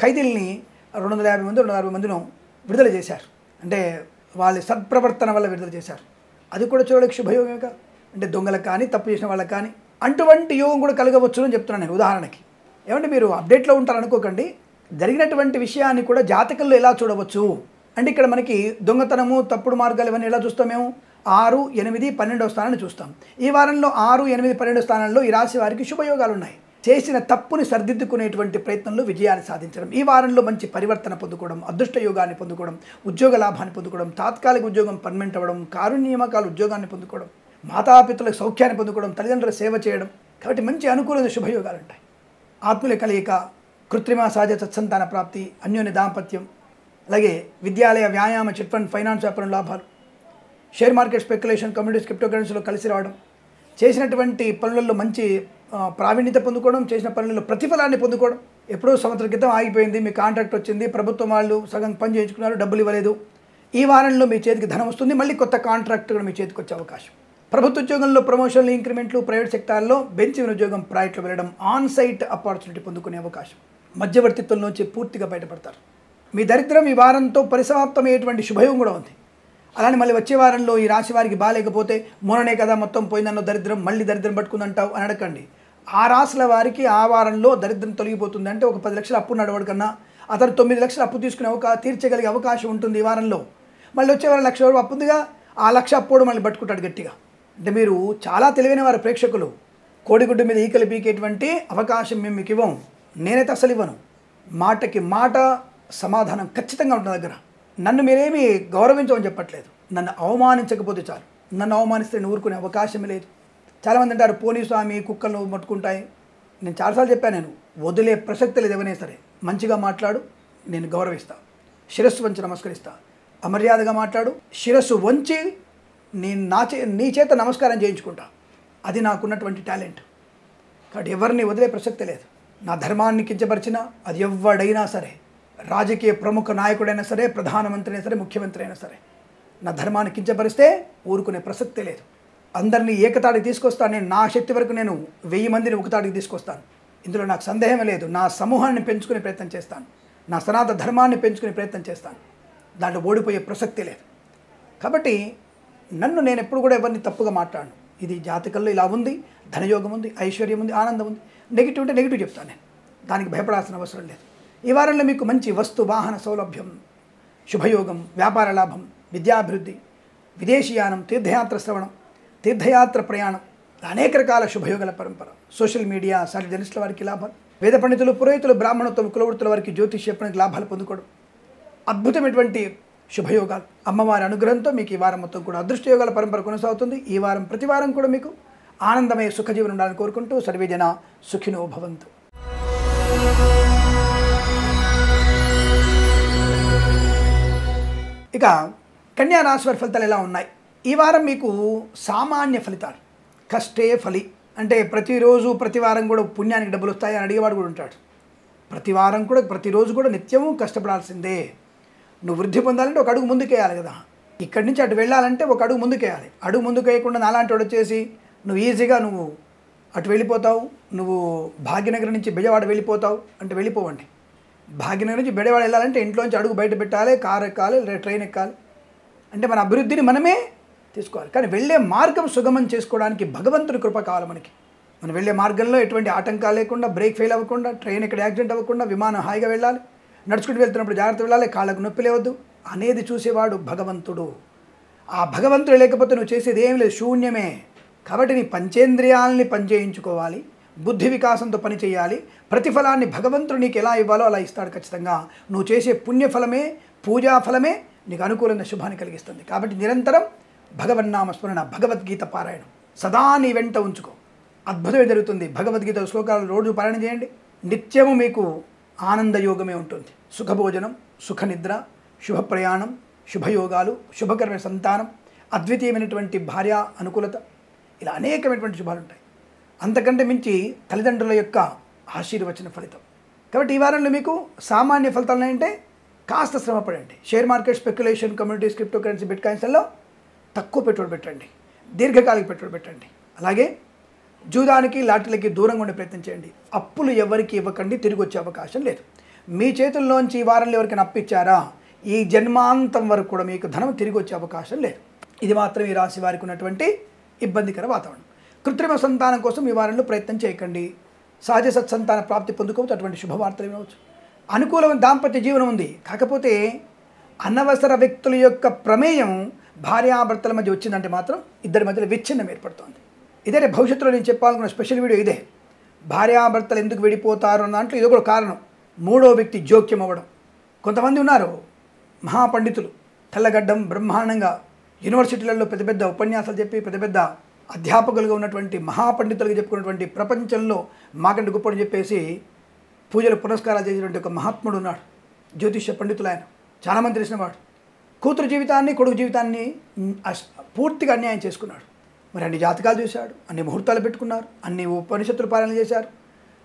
ఖైదీల్ని 250 మంది 260 మందిను విడుదల చేశారు. అంటే వాళ్ళ సత్ప్రవర్తన వల్ల విడుదల చేశారు. అది కూడా చోరులకు శుభయోగమే కదా. అంటే దొంగలకు కానీ తప్పు చేసిన వాళ్ళకి కానీ అటువంటి యోగం కూడా కలగవచ్చు అని చెప్తున్నాను నేను ఉదాహరణకి. ఏమంటే మీరు అప్డేట్లో ఉంటారు అనుకోకండి. జరిగినటువంటి విషయాన్ని కూడా జాతకంలో ఎలా చూడవచ్చు అంటే ఇక్కడ మనకి దొంగతనము తప్పుడు మార్గాలు ఇవన్నీ ఎలా చూస్తాం మేము? 6, 8, 12వ స్థానాన్ని చూస్తాం. ఈ వారంలో 6, 8, 12వ స్థానంలో ఈ రాశి వారికి శుభయోగాలు ఉన్నాయి. చేసిన తప్పుని సరిదిద్దుకునేటువంటి ప్రయత్నంలో విజయాన్ని సాధించడం, ఈ వారంలో మంచి పరివర్తన పొందుకోవడం, అదృష్ట యోగాన్ని పొందుకోవడం, ఉద్యోగ లాభాన్ని పొందుకోవడం, తాత్కాలిక ఉద్యోగం పర్మనెంట్ అవ్వడం, కారు నియామకాలు ఉద్యోగాన్ని పొందుకోవడం, మాతాపితలకు సౌఖ్యాన్ని పొందుకోవడం, తల్లిదండ్రుల సేవ చేయడం. కాబట్టి మంచి అనుకూలమైన శుభయోగాలు ఉంటాయి. ఆత్మీయుల కలయిక, కృత్రిమ సహజ సత్సంతాన ప్రాప్తి, అన్యోన్య దాంపత్యం, అలాగే విద్యాలయ వ్యాయామ చిట్ ఫండ్ ఫైనాన్స్ వ్యాపారం లాభాలు, share market speculation communities crypto కరెన్సీలో కలిసి రావడం, చేసినటువంటి పనులలో మంచి ప్రావీణ్యత పొందుకోవడం, చేసిన పనులలో ప్రతిఫలాన్ని పొందుకోవడం. ఎప్పుడో సంవత్సరం క్రితం ఆగిపోయింది, మీ కాంట్రాక్ట్ వచ్చింది, ప్రభుత్వం వాళ్ళు సగం పని చేయించుకున్నారు, డబ్బులు ఇవ్వలేదు. ఈ వారంలో మీ చేతికి ధనం వస్తుంది, మళ్ళీ కొత్త కాంట్రాక్ట్ కూడా మీ చేతికి వచ్చే అవకాశం. ప్రభుత్వ ఉద్యోగంలో ప్రమోషన్లు, ఇంక్రిమెంట్లు, ప్రైవేట్ సెక్టార్లో బెంచిన ఉద్యోగం ప్రాజెక్టులో వెళ్ళడం, ఆన్ సైట్ ఆపర్చునిటీ పొందుకునే అవకాశం. మధ్యవర్తిత్వం నుంచి పూర్తిగా బయటపడతారు. మీ దరిద్రం ఈ వారంతో పరిసమాప్తమయ్యేటువంటి శుభయోగం కూడా ఉంది. అలానే మళ్ళీ వచ్చే వారంలో ఈ రాశి వారికి బాగాలేకపోతే మొన్ననే కదా మొత్తం పోయిందన్న దరిద్రం మళ్ళీ దరిద్రం పట్టుకుందంటావు అని అడగండి. ఆ రాశుల వారికి ఆ వారంలో దరిద్రం తొలగిపోతుంది. అంటే ఒక 10 లక్షలు అప్పు నడవడు కన్నా అతను 9 లక్షలు అప్పు తీసుకునే తీర్చగలిగే అవకాశం ఉంటుంది ఈ వారంలో. మళ్ళీ వచ్చే వారం 1,00,000 రూపాయలు అప్పు ఉందిగా, ఆ 1,00,000 అప్పుడు మళ్ళీ పట్టుకుంటాడు గట్టిగా. అంటే మీరు చాలా తెలివైన వారు ప్రేక్షకులు. కోడిగుడ్డు మీద ఈకలు పీకేటువంటి అవకాశం మేము మీకు ఇవ్వం. నేనైతే అసలు ఇవ్వను. మాటకి మాట సమాధానం ఖచ్చితంగా ఉంటుంది దగ్గర. నన్ను మీరేమీ గౌరవించమని చెప్పట్లేదు. నన్ను అవమానించకపోతే చాలు. నన్ను అవమానిస్తే నేను ఊరుకునే అవకాశమే లేదు. చాలామంది అంటారు పోనీ స్వామి కుక్కలు పట్టుకుంటాయి. నేను చాలాసార్లు చెప్పాను, నేను వదిలే ప్రసక్తి లేదు. ఎవరైనా సరే మంచిగా మాట్లాడు, నేను గౌరవిస్తాను. శిరస్సు వంచి నమస్కరిస్తా. అమర్యాదగా మాట్లాడు, శిరస్సు వంచి నీ చేత నమస్కారం చేయించుకుంటా. అది నాకున్నటువంటి టాలెంట్. కాబట్టి ఎవరిని వదిలే ప్రసక్తి లేదు. నా ధర్మాన్ని కించపరిచినా అది ఎవడైనా సరే, రాజకీయ ప్రముఖ నాయకుడైనా సరే, ప్రధానమంత్రి అయినా సరే, ముఖ్యమంత్రి అయినా సరే, నా ధర్మాన్ని కించపరిస్తే ఊరుకునే ప్రసక్తే లేదు. అందరినీ ఏకతాడికి తీసుకొస్తాను. నేను నా శక్తి వరకు నేను 1000 మందిని ఒకతాడికి తీసుకొస్తాను. ఇందులో నాకు సందేహం లేదు. నా సమూహాన్ని పెంచుకునే ప్రయత్నం చేస్తాను. నా సనాతన ధర్మాన్ని పెంచుకునే ప్రయత్నం చేస్తాను. దాంట్లో ఓడిపోయే ప్రసక్తే లేదు. కాబట్టి నేను ఎప్పుడు కూడా ఎవరిని తప్పుగా మాట్లాడను. ఇది జాతకంలో ఇలా ఉంది, ధనయోగం ఉంది, ఐశ్వర్యం ఉంది, ఆనందం ఉంది. నెగిటివ్ అంటే నెగిటివ్ చెప్తాను నేను. దానికి భయపడాల్సిన అవసరం లేదు. ఈ వారంలో మీకు మంచి వస్తు వాహన సౌలభ్యం, శుభయోగం, వ్యాపార లాభం, విద్యాభివృద్ధి, విదేశీయానం, తీర్థయాత్ర శ్రవణం, తీర్థయాత్ర ప్రయాణం, అనేక రకాల శుభయోగాల పరంపర. సోషల్ మీడియా సాటి జర్నలిస్టుల వారికి లాభాలు, వేద పండితులు, పురోహితులు, బ్రాహ్మణత్వం, కులవృత్తుల వారికి జ్యోతిష్యపనికి లాభాలు పొందుకోవడం, అద్భుతమైనటువంటి శుభయోగాలు. అమ్మవారి అనుగ్రహంతో మీకు ఈ వారం మొత్తం కూడా అదృష్టయోగాల పరంపర కొనసాగుతుంది. ఈ వారం ప్రతి వారం కూడా మీకు ఆనందమయ సుఖజీవనం ఉండాలని కోరుకుంటూ సర్వేజన సుఖినో భవంతు. ఇక కన్యా రాశి వారి ఫలితాలు ఎలా ఉన్నాయి? ఈ వారం మీకు సామాన్య ఫలితాలు. కష్టే ఫలి అంటే ప్రతిరోజు ప్రతి వారం కూడా పుణ్యానికి డబ్బులు వస్తాయి అని అడిగేవాడు కూడా ఉంటాడు. ప్రతి వారం కూడా ప్రతిరోజు కూడా నిత్యము కష్టపడాల్సిందే. నువ్వు వృద్ధి పొందాలంటే ఒక అడుగు ముందుకేయాలి కదా. ఇక్కడి నుంచి అటు వెళ్ళాలంటే ఒక అడుగు ముందుకేయాలి. అడుగు ముందుకు వేయకుండా నాలాంటి వాడు వచ్చేసి నువ్వు ఈజీగా నువ్వు అటు వెళ్ళిపోతావు, నువ్వు భాగ్యనగర్ నుంచి బెజవాడ వెళ్ళిపోతావు అంటే వెళ్ళిపోవండి. భాగ్యనగర్ నుంచి బెజవాడ వెళ్ళాలంటే ఇంట్లోంచి అడుగు బయట పెట్టాలి, కారు ఎక్కాలి, ట్రైన్ ఎక్కాలి. అంటే మన అభివృద్ధిని మనమే తీసుకోవాలి. కానీ వెళ్ళే మార్గం సుగమం చేసుకోవడానికి భగవంతుడి కృప కావాలి మనకి. మనం వెళ్ళే మార్గంలో ఎటువంటి ఆటంకాలు లేకుండా, బ్రేక్ ఫెయిల్ అవ్వకుండా, ట్రైన్ ఎక్కడ యాక్సిడెంట్ అవ్వకుండా, విమానం హాయిగా వెళ్ళాలి, నడుచుకుంటూ వెళ్తున్నప్పుడు జాగ్రత్త వెళ్ళాలి, కాళ్ళకు నొప్పి లేవద్దు అనేది చూసేవాడు భగవంతుడు. ఆ భగవంతుడు లేకపోతే నువ్వు చేసేది ఏం లేదు, శూన్యమే. కాబట్టి నీ పంచేంద్రియాలని పనిచేయించుకోవాలి, బుద్ధి వికాసంతో పని చేయాలి. ప్రతిఫలాన్ని భగవంతుడు నీకు ఎలా ఇవ్వాలో అలా ఇస్తాడు ఖచ్చితంగా. నువ్వు చేసే పుణ్యఫలమే, పూజాఫలమే నీకు అనుకూలంగా శుభాన్ని కలిగిస్తుంది. కాబట్టి నిరంతరం భగవన్నామ స్మరణ, భగవద్గీత పారాయణం సదా నీ వెంట ఉంచుకో. అద్భుతమే జరుగుతుంది. భగవద్గీత శ్లోకాలు రోజు పారాయణ చేయండి. నిత్యము మీకు ఆనందయోగమే ఉంటుంది. సుఖభోజనం, సుఖనిద్ర, శుభ ప్రయాణం, శుభయోగాలు, శుభకరమైన సంతానం, అద్వితీయమైనటువంటి భార్య అనుకూలత, ఇలా అనేకమైనటువంటి శుభాలు ఉంటాయి. అంతకంటే మించి తల్లిదండ్రుల యొక్క ఆశీర్వచన ఫలితం. కాబట్టి ఈ వారంలో మీకు సామాన్య ఫలితాలు అంటే కాస్త శ్రమపడండి. Share market, speculation, communities, cryptocurrency, బిట్ కాయిన్స్లలో తక్కువ పెట్టుబడి పెట్టండి. దీర్ఘకాలిక పెట్టుబడి పెట్టండి. అలాగే జూదానికి, లాటరీలకి దూరంగా ఉండే ప్రయత్నం చేయండి. అప్పులు ఎవరికి ఇవ్వకండి, తిరిగి వచ్చే అవకాశం లేదు. మీ చేతుల్లోంచి ఈ వారంలో ఎవరికైనా అప్పిచ్చారా, ఈ జన్మాంతం వరకు కూడా మీకు ధనం తిరిగి వచ్చే అవకాశం లేదు. ఇది మాత్రం ఈ రాశి వారికి ఉన్నటువంటి ఇబ్బందికర వాతావరణం. కృత్రిమ సంతానం కోసం ఈ వారంలో ప్రయత్నం చేయకండి. సహజ సత్సంతాన ప్రాప్తి పొందుకోవచ్చు. అటువంటి శుభవార్తలు వినవచ్చు. అనుకూలమైన దాంపత్య జీవనం ఉంది. కాకపోతే అనవసర వ్యక్తుల యొక్క ప్రమేయం భార్యాభర్తల మధ్య వచ్చిందంటే మాత్రం ఇద్దరి మధ్యలో విచ్ఛిన్నం ఏర్పడుతుంది. ఇదే భవిష్యత్తులో నేను చెప్పాలనుకున్న స్పెషల్ వీడియో ఇదే. భార్యాభర్తలు ఎందుకు విడిపోతారు అన్న దాంట్లో ఇది కూడా కారణం. మూడో వ్యక్తి జోక్యం అవ్వడం. కొంతమంది ఉన్నారు మహాపండితులు, తెల్లగడ్డం, బ్రహ్మాండంగా యూనివర్సిటీలలో పెద్ద పెద్ద ఉపన్యాసాలు చెప్పి పెద్ద పెద్ద అధ్యాపకులుగా ఉన్నటువంటి మహాపండితులుగా చెప్పుకున్నటువంటి ప్రపంచంలో మాకంటే గొప్పని చెప్పేసి పూజలు పునస్కారాలు చేసేటువంటి ఒక మహాత్ముడు ఉన్నాడు. జ్యోతిష్య పండితులు ఆయన, చాలామంది తెలిసినవాడు. కూతురు జీవితాన్ని, కొడుకు జీవితాన్ని పూర్తిగా అన్యాయం చేసుకున్నాడు. మరి అన్ని జాతకాలు చూశాడు, అన్ని ముహూర్తాలు పెట్టుకున్నారు, అన్ని ఉపనిషత్తులు పాలన చేశారు.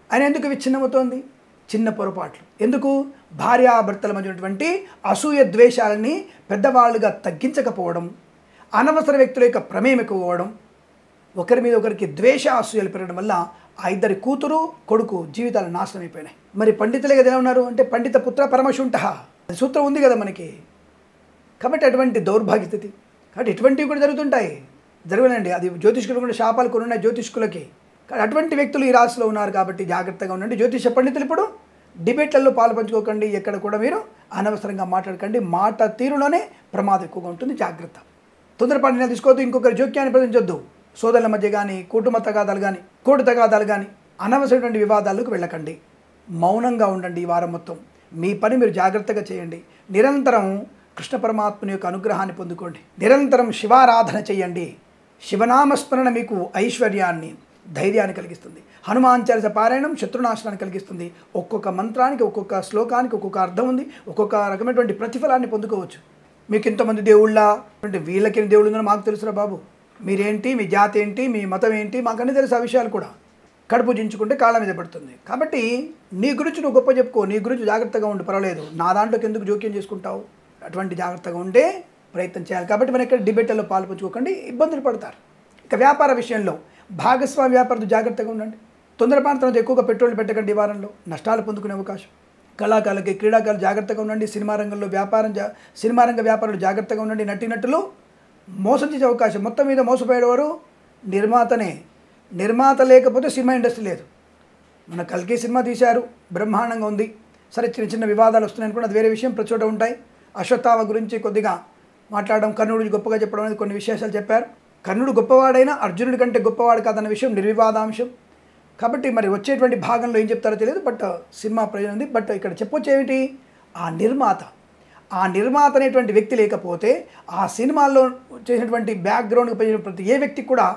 ఆయన ఎందుకు విచ్ఛిన్నమవుతోంది? చిన్న పొరపాట్లు. ఎందుకు? భార్యాభర్తల మధ్య ఉన్నటువంటి అసూయ ద్వేషాలని పెద్దవాళ్ళుగా తగ్గించకపోవడం, అనవసర వ్యక్తుల యొక్క ప్రమేయం ఎక్కువడం, ఒకరి మీద ఒకరికి ద్వేష అసూయలు పెరగడం వల్ల ఆ ఇద్దరి కూతురు, కొడుకు జీవితాలు నాశనం అయిపోయినాయి. మరి పండితులే కదా ఎలా ఉన్నారు అంటే పండిత పుత్ర పరమశుంఠ సూత్రం ఉంది కదా మనకి. కాబట్టి అటువంటి దౌర్భాగ్య స్థితి. కాబట్టి ఇటువంటివి కూడా జరుగుతుంటాయి, జరగనండి. అది జ్యోతిష్కులు కూడా శాపాలు కొన్ని ఉన్నాయి జ్యోతిష్కులకి. కానీ అటువంటి వ్యక్తులు ఈ రాశిలో ఉన్నారు కాబట్టి జాగ్రత్తగా ఉండండి. జ్యోతిష పండితులు ఇప్పుడు డిబేట్లలో పాలు పంచుకోకండి. ఎక్కడ కూడా మీరు అనవసరంగా మాట్లాడకండి. మాట తీరులోనే ప్రమాదం ఎక్కువగా ఉంటుంది. జాగ్రత్త. తొందరపాటు నిర్ణయాలు తీసుకోవద్దు. ఇంకొకరి జోక్యాన్ని ప్రదర్శించొద్దు. సోదరుల మధ్య కానీ, కుటుంబ తగాదాలు కానీ, కోర్టు తగాదాలు కానీ, అనవసరమైన వివాదాలకు వెళ్ళకండి. మౌనంగా ఉండండి ఈ వారం మొత్తం. మీ పని మీరు జాగ్రత్తగా చేయండి. నిరంతరం కృష్ణ పరమాత్మని యొక్క అనుగ్రహాన్ని పొందుకోండి. నిరంతరం శివారాధన చేయండి. శివనామస్మరణ మీకు ఐశ్వర్యాన్ని, ధైర్యాన్ని కలిగిస్తుంది. హనుమాన్ చాలీస పారాయణం శత్రునాశనాన్ని కలిగిస్తుంది. ఒక్కొక్క మంత్రానికి, ఒక్కొక్క శ్లోకానికి ఒక్కొక్క అర్థం ఉంది. ఒక్కొక్క రకమైనటువంటి ప్రతిఫలాన్ని పొందుకోవచ్చు. మీకు ఇంతమంది దేవుళ్ళ అంటే వీళ్ళకి దేవుళ్ళు ఉందని మాకు తెలుసురా బాబు. మీరేంటి, మీ జాతి ఏంటి, మీ మతం ఏంటి, మాకన్నీ తెలుసు. ఆ విషయాలు కూడా కడుపు జించుకుంటే కాళ్ళ మీద పడుతుంది. కాబట్టి నీ గురించి నువ్వు గొప్ప చెప్పుకో, నీ గురించి జాగ్రత్తగా ఉండి పర్వాలేదు. నా దాంట్లోకి ఎందుకు జోక్యం చేసుకుంటావు? అటువంటి జాగ్రత్తగా ఉంటే ప్రయత్నం చేయాలి. కాబట్టి మనం ఇక్కడ డిబేట్లలో పాల్పంచుకోకండి, ఇబ్బందులు పడతారు. ఇక వ్యాపార విషయంలో భాగస్వామి వ్యాపారులు జాగ్రత్తగా ఉండండి. తొందరపాటుతో ఎక్కువగా పెట్రోల్ పెట్టకండి. ఈ వారంలో నష్టాలు పొందుకునే అవకాశం. కళాకారులకి, క్రీడాకారులు జాగ్రత్తగా ఉండండి. సినిమా రంగంలో సినిమా రంగ వ్యాపారులు జాగ్రత్తగా ఉండండి. నటీనటులు మోసం చేసే అవకాశం. మొత్తం మీద మోసపోయేవారు నిర్మాతనే. నిర్మాత లేకపోతే సినిమా ఇండస్ట్రీ లేదు. మన కల్కి సినిమా తీశారు, బ్రహ్మాండంగా ఉంది. సరే చిన్న చిన్న వివాదాలు వస్తున్నాయని కూడా అది వేరే విషయం, ప్రతి చోట ఉంటాయి. అశ్వత్థామ గురించి కొద్దిగా మాట్లాడడం, కర్ణుడు గొప్పగా చెప్పడం అనేది కొన్ని విశేషాలు చెప్పారు. కర్ణుడు గొప్పవాడైనా అర్జునుడి కంటే గొప్పవాడు కాదన్న విషయం నిర్వివాదాంశం. కాబట్టి మరి వచ్చేటువంటి భాగంలో ఏం చెప్తారో తెలియదు. బట్ సినిమా ప్రయోజనం ఉంది. బట్ ఇక్కడ చెప్పొచ్చు ఏమిటి, ఆ నిర్మాత అనేటువంటి వ్యక్తి లేకపోతే ఆ సినిమాల్లో చేసినటువంటి బ్యాక్గ్రౌండ్కి పనిచేసిన ప్రతి ఏ వ్యక్తికి కూడా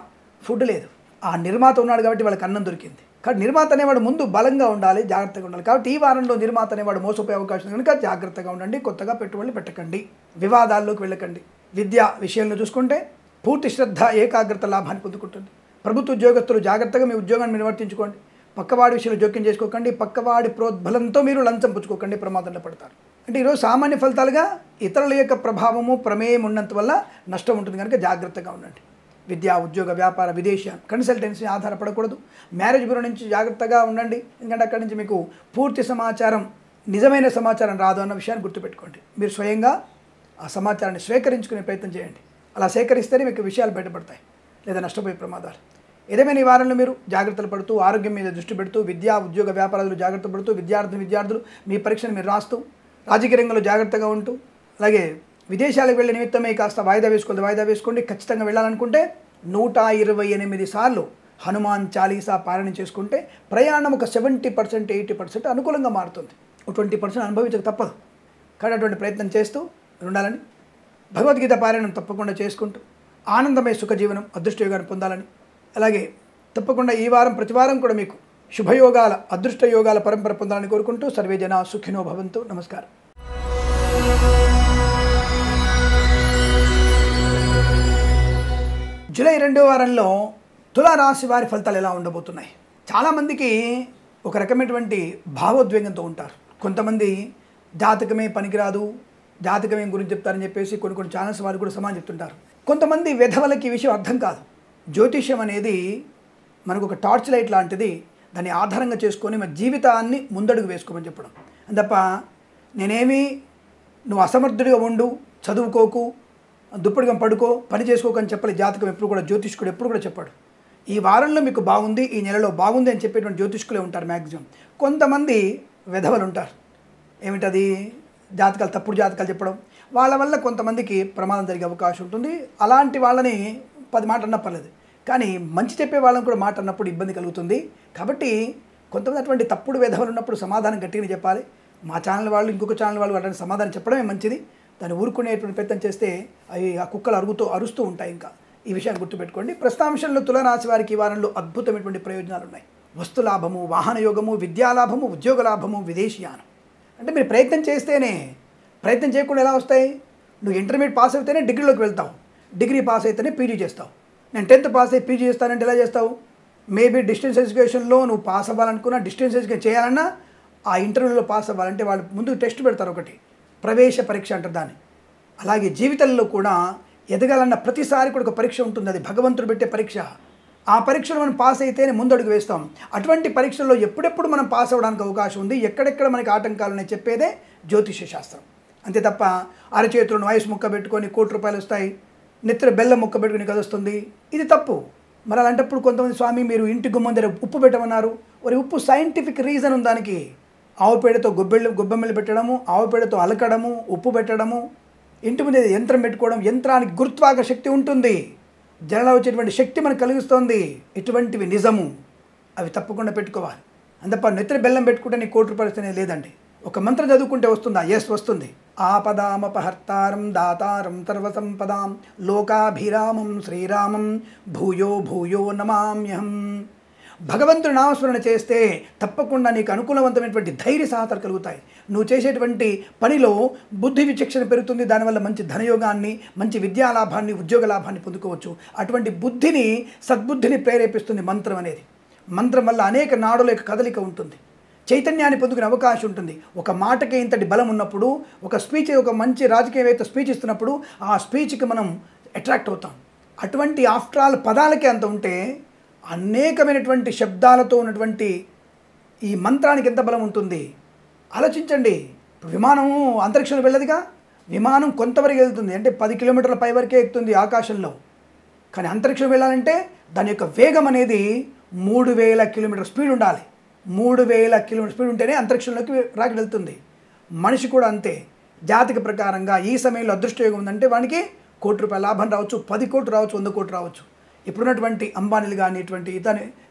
ఫుడ్ లేదు. ఆ నిర్మాత ఉన్నాడు కాబట్టి వాళ్ళకి అన్నం దొరికింది. కాబట్టి నిర్మాత అనేవాడు ముందు బలంగా ఉండాలి, జాగ్రత్తగా ఉండాలి. కాబట్టి ఈ వారంలో నిర్మాత అనేవాడు మోసపోయే అవకాశం కనుక జాగ్రత్తగా ఉండండి. కొత్తగా పెట్టుబడులు పెట్టకండి, వివాదాల్లోకి వెళ్ళకండి. విద్య విషయంలో చూసుకుంటే పూర్తి శ్రద్ధ, ఏకాగ్రత లాభాన్ని పొందుకుంటుంది. ప్రభుత్వ ఉద్యోగస్తులు జాగ్రత్తగా మీ ఉద్యోగాన్ని నిర్వర్తించుకోండి. పక్కవాడి విషయంలో జోక్యం చేసుకోకండి. పక్కవాడి ప్రోద్బలంతో మీరు లంచం పుచ్చుకోకండి, ప్రమాదంలో పడతారు. అంటే ఈరోజు సామాన్య ఫలితాలుగా ఇతరుల యొక్క ప్రభావము, ప్రమేయం ఉన్నంత వల్ల నష్టం ఉంటుంది కనుక జాగ్రత్తగా ఉండండి. విద్య, ఉద్యోగ, వ్యాపార, విదేశీయాలు, కన్సల్టెన్సీ ఆధారపడకూడదు. మ్యారేజ్ బ్యూరో నుంచి జాగ్రత్తగా ఉండండి. ఎందుకంటే అక్కడి నుంచి మీకు పూర్తి సమాచారం, నిజమైన సమాచారం రాదు అన్న విషయాన్ని గుర్తుపెట్టుకోండి. మీరు స్వయంగా ఆ సమాచారాన్ని స్వీకరించుకునే ప్రయత్నం చేయండి. అలా సేకరిస్తేనే మీకు విషయాలు బయటపడతాయి, లేదా నష్టపోయే ప్రమాదాలు. ఏదేమైనా ఈ వారంలో మీరు జాగ్రత్తలు పడుతూ, ఆరోగ్యం మీద దృష్టి పెడుతూ, విద్యా, ఉద్యోగ, వ్యాపారాలు జాగ్రత్త పడుతూ, విద్యార్థులు మీ పరీక్షను మీరు రాస్తూ, రాజకీయ రంగంలో జాగ్రత్తగా ఉంటూ, అలాగే విదేశాలకు వెళ్ళే నిమిత్తమే కాస్త వాయిదా వేసుకోండి. ఖచ్చితంగా వెళ్ళాలనుకుంటే 128 సార్లు హనుమాన్ చాలీసా పారాయణ చేసుకుంటే ప్రయాణం ఒక 70%, 80% అనుకూలంగా మారుతుంది. 20% అనుభవించక తప్పదు. కానీ అటువంటి ప్రయత్నం చేస్తూ ఉండాలని, భగవద్గీత పారాయణం తప్పకుండా చేసుకుంటూ ఆనందమయ సుఖజీవనం, అదృష్టయోగాన్ని పొందాలని, అలాగే తప్పకుండా ఈ వారం ప్రతి వారం కూడా మీకు శుభయోగాల అదృష్ట యోగాల పరంపర పొందాలని కోరుకుంటూ సర్వే జన సుఖినో భవంతు. నమస్కారం. జూలై 2వ వారంలో తులారాశి వారి ఫలితాలు ఎలా ఉండబోతున్నాయి? చాలామందికి ఒక రకమైనటువంటి భావోద్వేగంతో ఉంటారు. కొంతమంది జాతకమే పనికిరాదు, జాతకమే గురించి చెప్తారని చెప్పేసి కొన్ని ఛానల్స్ వారు కూడా సమానం చెప్తుంటారు. కొంతమంది వెధవలకి ఈ విషయం అర్థం కాదు. జ్యోతిష్యం అనేది మనకు ఒక టార్చ్ లైట్ లాంటిది. దాన్ని ఆధారంగా చేసుకొని మన జీవితాన్ని ముందడుగు వేసుకోమని చెప్పడం. తప్ప నేనేమి నువ్వు అసమర్థుడిగా ఉండు, చదువుకోకు, దుప్పటిగా పడుకో, పని చేసుకోకు అని చెప్పాలి. జాతకం ఎప్పుడు కూడా జ్యోతిష్కుడు ఎప్పుడు కూడా చెప్పాడు. ఈ వారంలో మీకు బాగుంది, ఈ నెలలో బాగుంది అని చెప్పేటువంటి జ్యోతిష్కులే ఉంటారు మ్యాక్సిమం. కొంతమంది వెధవలు ఉంటారు. ఏమిటది? జాతకాలు, తప్పుడు జాతకాలు చెప్పడం. వాళ్ళ వల్ల కొంతమందికి ప్రమాదం జరిగే అవకాశం ఉంటుంది. అలాంటి వాళ్ళని 10 మాటలు అన్నా పర్లేదు, కానీ మంచి చెప్పే వాళ్ళని కూడా మాట అన్నప్పుడు ఇబ్బంది కలుగుతుంది. కాబట్టి కొంతమంది అటువంటి తప్పుడు వెధవలు ఉన్నప్పుడు సమాధానం గట్టిగా చెప్పాలి. మా ఛానల్ వాళ్ళు ఇంకొక ఛానల్ వాళ్ళు అటువంటి సమాధానం చెప్పడమే మంచిది. దాన్ని ఊరుకునేటువంటి ప్రయత్నం చేస్తే అవి ఆ కుక్కలు అరుస్తూ ఉంటాయి. ఇంకా ఈ విషయాన్ని గుర్తుపెట్టుకోండి. ప్రస్తుతాంశంలో తులారాశి వారికి ఈ వారంలో అద్భుతమైనటువంటి ప్రయోజనాలు ఉన్నాయి. వస్తులాభము, వాహన యోగము, విద్యాలాభము, ఉద్యోగ లాభము, విదేశీయానం. అంటే మీరు ప్రయత్నం చేస్తేనే, ప్రయత్నం చేయకుండా ఎలా వస్తాయి? నువ్వు ఇంటర్మీడియట్ పాస్ అయితేనే డిగ్రీలోకి వెళ్తావు, డిగ్రీ పాస్ అయితేనే పీజీ చేస్తావు. నేను 10th పాస్ అయ్యి పీజీ చేస్తానంటే ఎలా చేస్తావు? మేబీ డిస్టెన్స్ ఎడ్యుకేషన్లో నువ్వు పాస్ అవ్వాలనుకున్నా, డిస్టెన్స్ ఎడ్యుకేషన్ చేయాలన్నా ఆ ఇంటర్వ్యూలో పాస్ అవ్వాలంటే వాళ్ళు ముందు టెస్ట్ పెడతారు, ఒకటి ప్రవేశ పరీక్ష అంటారు దాన్ని. అలాగే జీవితంలో కూడా ఎదగాలన్న ప్రతిసారి కూడా ఒక పరీక్ష ఉంటుంది. అది భగవంతుడు పెట్టే పరీక్ష. ఆ పరీక్షలో మనం పాస్ అయితేనే ముందడుగు వేస్తాం. అటువంటి పరీక్షల్లో ఎప్పుడెప్పుడు మనం పాస్ అవ్వడానికి అవకాశం ఉంది, ఎక్కడెక్కడ మనకి ఆటంకాలు ఉన్నాయి చెప్పేదే జ్యోతిష్య శాస్త్రం. అంతే తప్ప అరచేతులను వయసు ముక్క పెట్టుకొని ₹1,00,00,000 వస్తాయి, నెత్తిన బెల్లం ముక్క పెట్టుకుని కదుస్తుంది, ఇది తప్పు. మరి అలాంటప్పుడు కొంతమంది, స్వామి మీరు ఇంటి గుమ్మం దగ్గర ఉప్పు పెట్టమన్నారు. మరి ఉప్పు సైంటిఫిక్ రీజన్ ఉంది దానికి. ఆవు పేడతో గొబ్బెమ్మలు పెట్టడము, ఆవు పేడతో అలకడము, ఉప్పు పెట్టడము, ఇంటి ముందు యంత్రం పెట్టుకోవడం. యంత్రానికి గురుత్వాకర్షణ శక్తి ఉంటుంది, జనంలో వచ్చేటువంటి శక్తి మనకు కలిగిస్తుంది. ఇటువంటివి నిజము, అవి తప్పకుండా పెట్టుకోవాలి. అందుప నెత్తిన బెల్లం పెట్టుకుంటే నీకు ₹1,00,00,000 అనేది లేదండి. ఒక మంత్రం చదువుకుంటే వస్తుందా? ఎస్, వస్తుంది. ఆపదామపహర్తారం దాతారం సర్వసంపదాం లోకాభిరామం శ్రీరామం భూయో భూయో నమామ్యహం. భగవంతుడి నామస్మరణ చేస్తే తప్పకుండా నీకు అనుకూలవంతమైనటువంటి ధైర్య సాహసాలు కలుగుతాయి. నువ్వు చేసేటువంటి పనిలో బుద్ధి విచక్షణ పెరుగుతుంది. దానివల్ల మంచి ధనయోగాన్ని, మంచి విద్యాలాభాన్ని, ఉద్యోగ లాభాన్ని పొందుకోవచ్చు. అటువంటి బుద్ధిని, సద్బుద్ధిని ప్రేరేపిస్తుంది మంత్రం అనేది. మంత్రం వల్ల అనేక నాడుల యొక్క కదలిక ఉంటుంది, చైతన్యాన్ని పొందుకునే అవకాశం ఉంటుంది. ఒక మాటకే ఇంతటి బలం ఉన్నప్పుడు, ఒక స్పీచ్, ఒక మంచి రాజకీయవేత్త స్పీచ్ ఇస్తున్నప్పుడు ఆ స్పీచ్కి మనం అట్రాక్ట్ అవుతాం. అటువంటి ఆఫ్టర్ ఆల్ పదాలకే అంత ఉంటే అనేకమైనటువంటి శబ్దాలతో ఉన్నటువంటి ఈ మంత్రానికి ఎంత బలం ఉంటుంది ఆలోచించండి. ఇప్పుడు విమానము అంతరిక్షంలో వెళ్ళదుగా. విమానం కొంతవరకు వెళ్తుంది, అంటే 10 కిలోమీటర్ల పై వరకే ఎక్కుతుంది ఆకాశంలో. కానీ అంతరిక్షం వెళ్ళాలంటే దాని యొక్క వేగం అనేది 3000 కిలోమీటర్ స్పీడ్ ఉండాలి. 3000 కిలోమీటర్ స్పీడ్ ఉంటేనే అంతరిక్షంలోకి రాకెట్ వెళ్తుంది. మనిషి కూడా అంతే. జాతక ప్రకారంగా ఈ సమయంలో అదృష్టయోగం ఉందంటే వానికి ₹1,00,00,000 లాభం రావచ్చు, 10 కోట్లు రావచ్చు, 100 కోట్లు రావచ్చు. ఇప్పుడున్నటువంటి అంబానీలు కానీ ఇటువంటి